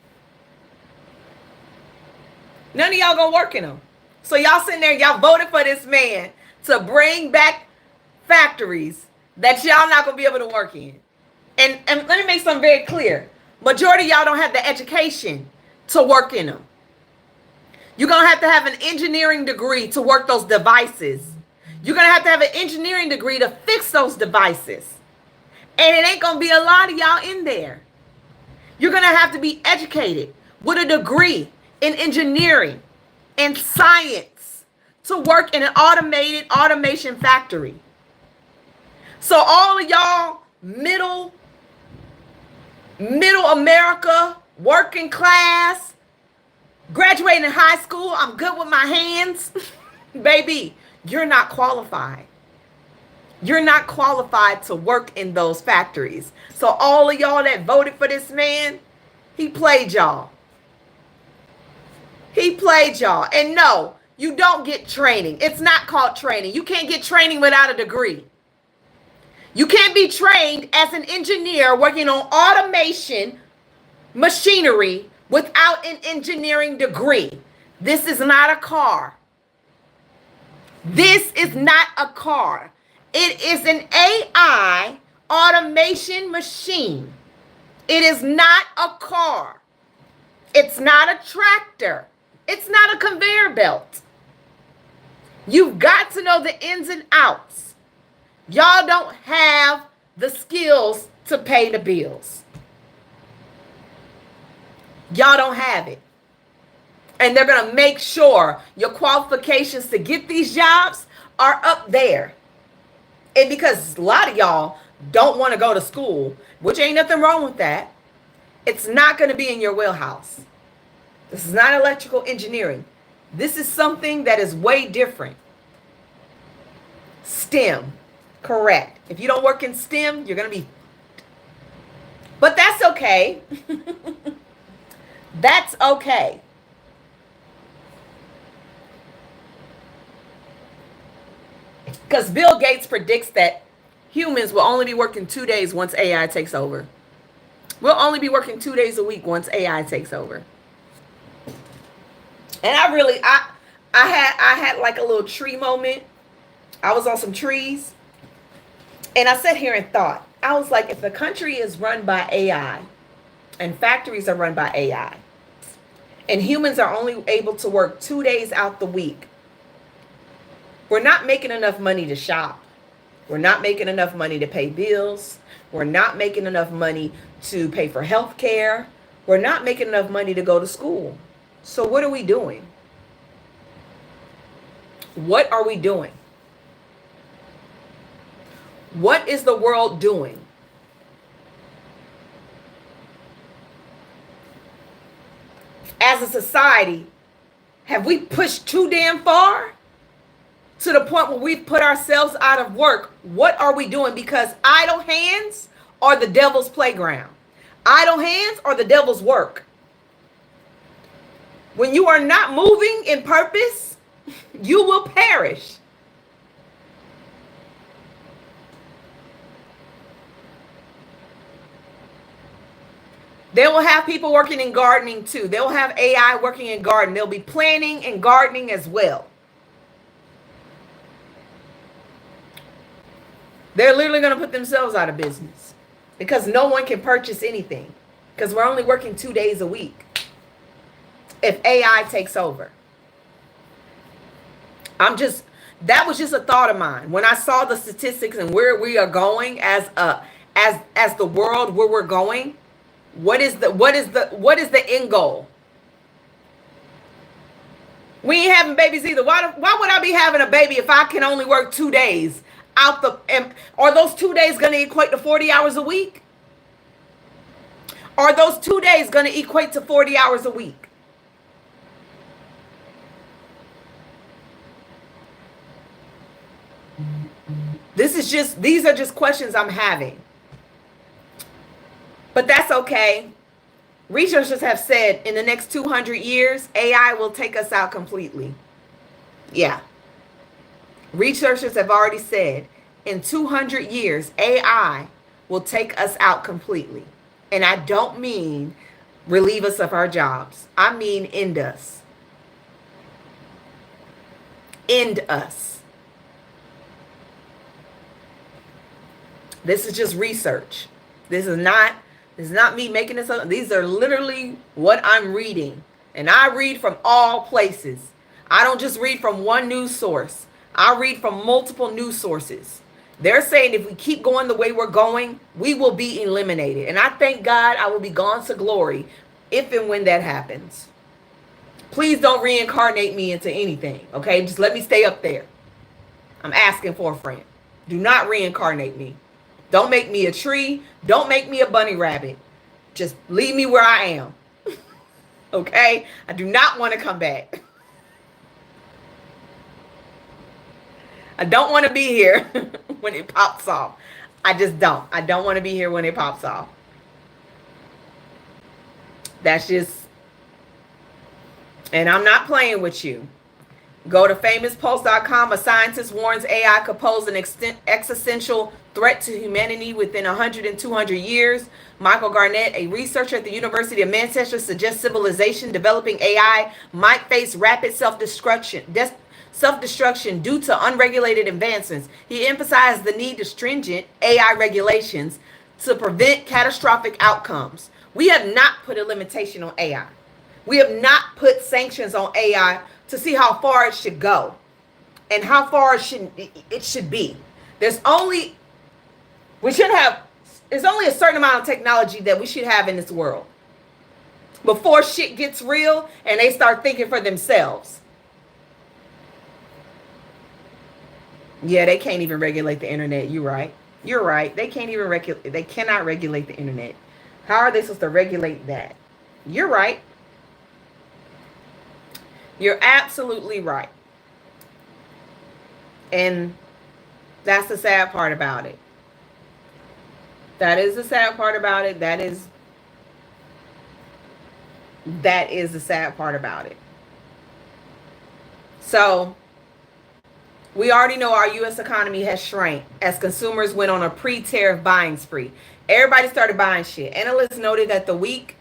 None of y'all going to work in them. So y'all sitting there, y'all voted for this man to bring back factories that y'all not going to be able to work in. And let me make something very clear. Majority of y'all don't have the education to work in them. You're going to have an engineering degree to work those devices. You're going to have an engineering degree to fix those devices. And it ain't going to be a lot of y'all in there. You're going to have to be educated with a degree in engineering and science to work in an automation factory. So all of y'all middle America, working class, graduating in high school, I'm good with my hands. Baby, you're not qualified. You're not qualified to work in those factories. So all of y'all that voted for this man, he played y'all. He played y'all. And no, you don't get training. It's not called training. You can't get training without a degree. You can't be trained as an engineer working on automation machinery without an engineering degree. This is not a car. This is not a car. It is an AI automation machine. It is not a car. It's not a tractor. It's not a conveyor belt. You've got to know the ins and outs. Y'all don't have the skills to pay the bills. Y'all don't have it. And they're going to make sure your qualifications to get these jobs are up there. And because a lot of y'all don't want to go to school, which ain't nothing wrong with that, it's not going to be in your wheelhouse. This is not electrical engineering. This is something that is way different. STEM, correct. If you don't work in STEM, you're going to be... But that's okay. That's okay. Because Bill Gates predicts that humans will only be working 2 days once AI takes over. We'll only be working 2 days a week once AI takes over. And I had like a little tree moment. I was on some trees. And I sat here and thought, I was like, if the country is run by AI and factories are run by AI and humans are only able to work 2 days out the week, we're not making enough money to shop. We're not making enough money to pay bills. We're not making enough money to pay for health care. We're not making enough money to go to school. So what are we doing? What are we doing? What is the world doing? As a society, have we pushed too damn far to the point where we've put ourselves out of work? What are we doing? Because idle hands are the devil's playground. Idle hands are the devil's work. When you are not moving in purpose, you will perish. They will have people working in gardening too. They'll have AI working in gardening. They'll be planning and gardening as well. They're literally going to put themselves out of business because no one can purchase anything because we're only working 2 days a week if AI takes over. That was just a thought of mine when I saw the statistics and where we are going as the world, where we're going. What is the end goal? We ain't having babies either. Why would I be having a baby if I can only work 2 days out are those 2 days going to equate to 40 hours a week? Are those 2 days going to equate to 40 hours a week? These are just questions I'm having. But that's okay. Researchers have said in the next 200 years, AI will take us out completely. Yeah. Researchers have already said in 200 years, AI will take us out completely. And I don't mean relieve us of our jobs. I mean end us. End us. This is just research. This is not me making this up. These are literally what I'm reading. And I read from all places. I don't just read from one news source. I read from multiple news sources. They're saying if we keep going the way we're going, we will be eliminated. And I thank God I will be gone to glory if and when that happens. Please don't reincarnate me into anything, okay? Just let me stay up there. I'm asking for a friend. Do not reincarnate me. Don't make me a tree. Don't make me a bunny rabbit. Just leave me where I am. Okay? I do not want to come back. I don't want to be here when it pops off. I just don't. I don't want to be here when it pops off. That's just, and I'm not playing with you. Go to famouspulse.com. A scientist warns AI could pose an existential threat to humanity within 100 and 200 years. Michael Garnett, a researcher at the University of Manchester, suggests civilization developing AI might face rapid self-destruction due to unregulated advancements. He emphasized the need to stringent AI regulations to prevent catastrophic outcomes. We have not put a limitation on AI. We have not put sanctions on AI to see how far it should go and how far it should be. There's only a certain amount of technology that we should have in this world before shit gets real and they start thinking for themselves. Yeah, they can't even regulate the internet. You're right. You're right. They can't even they cannot regulate the internet. How are they supposed to regulate that? You're right. You're absolutely right. And that's the sad part about it. That is the sad part about it. That is the sad part about it. So we already know our U.S. economy has shrank as consumers went on a pre-tariff buying spree. Everybody started buying shit. Analysts noted that the weak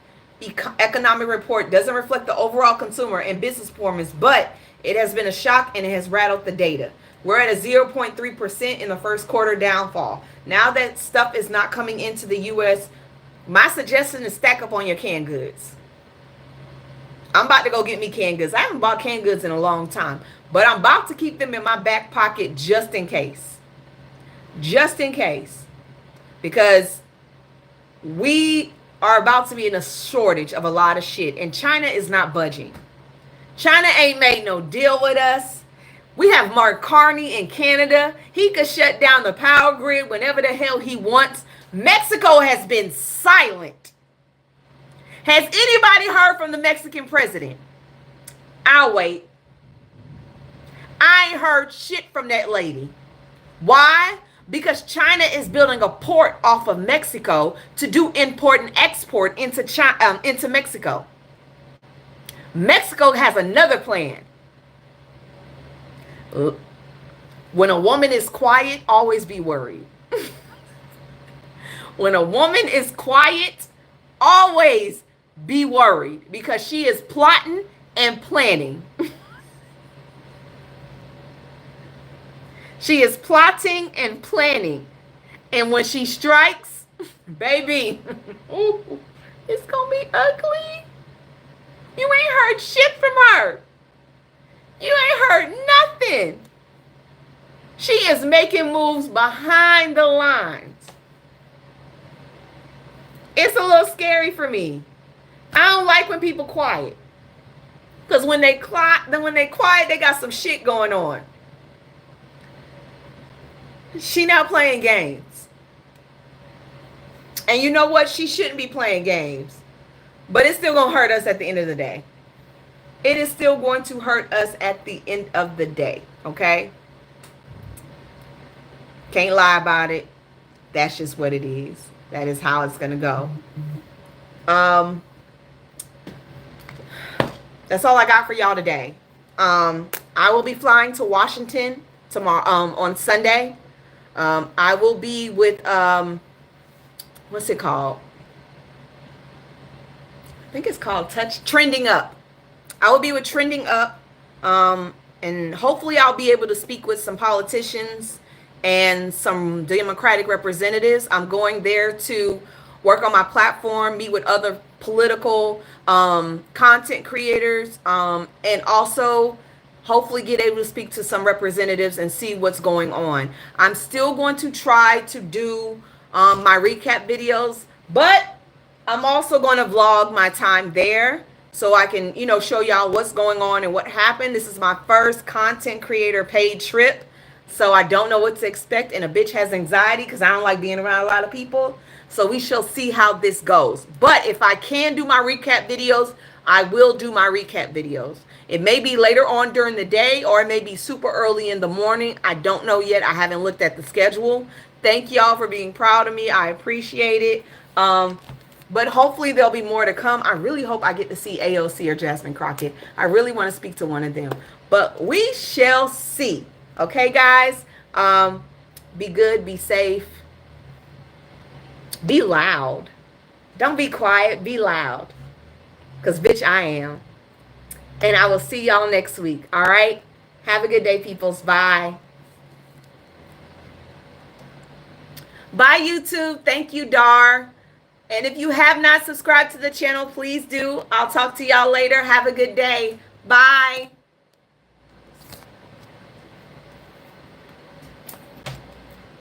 economic report doesn't reflect the overall consumer and business performance, but it has been a shock and it has rattled the data. We're at a 0.3% in the first quarter downfall. Now that stuff is not coming into the U.S., my suggestion is stack up on your canned goods. I'm about to go get me canned goods. I haven't bought canned goods in a long time, but I'm about to keep them in my back pocket just in case. just in case, because we are about to be in a shortage of a lot of shit, and China is not budging. China ain't made no deal with us. We have Mark Carney in Canada. He could shut down the power grid whenever the hell he wants. Mexico has been silent. Has anybody heard from the Mexican president? I'll wait. I ain't heard shit from that lady. Why? Because China is building a port off of Mexico to do import and export into into Mexico. Mexico has another plan. When a woman is quiet, always be worried. When a woman is quiet, always be worried, because she is plotting and planning. She is plotting and planning. And when she strikes, baby, ooh, it's going to be ugly. You ain't heard shit from her. You ain't heard nothing. She is making moves behind the lines. It's a little scary for me. I don't like when people quiet. Because when they quiet, they got some shit going on. She not playing games. And you know what? She shouldn't be playing games. But it's still going to hurt us at the end of the day. It is still going to hurt us at the end of the day. Okay? Can't lie about it. That's just what it is. That is how it's going to go. That's all I got for y'all today. I will be flying to Washington tomorrow, on Sunday. I will be with, what's it called? I think it's called Trending Up. I will be with Trending Up. And hopefully I'll be able to speak with some politicians and some Democratic representatives. I'm going there to work on my platform, meet with other political content creators, and also hopefully get able to speak to some representatives and see what's going on. I'm still going to try to do my recap videos, but I'm also going to vlog my time there so I can, show y'all what's going on and what happened. This is my first content creator paid trip, so I don't know what to expect, and a bitch has anxiety because I don't like being around a lot of people. So we shall see how this goes. But if I can do my recap videos, I will do my recap videos. It may be later on during the day, or it may be super early in the morning. I don't know yet. I haven't looked at the schedule. Thank y'all for being proud of me. I appreciate it. But hopefully there'll be more to come. I really hope I get to see AOC or Jasmine Crockett. I really want to speak to one of them. But we shall see. Okay, guys? Be good. Be safe. Be loud. Don't be quiet. Be loud. Because, bitch, I am. And I will see y'all next week. All right? Have a good day, peoples. Bye. Bye, YouTube. Thank you, Dar. And if you have not subscribed to the channel, please do. I'll talk to y'all later. Have a good day. Bye.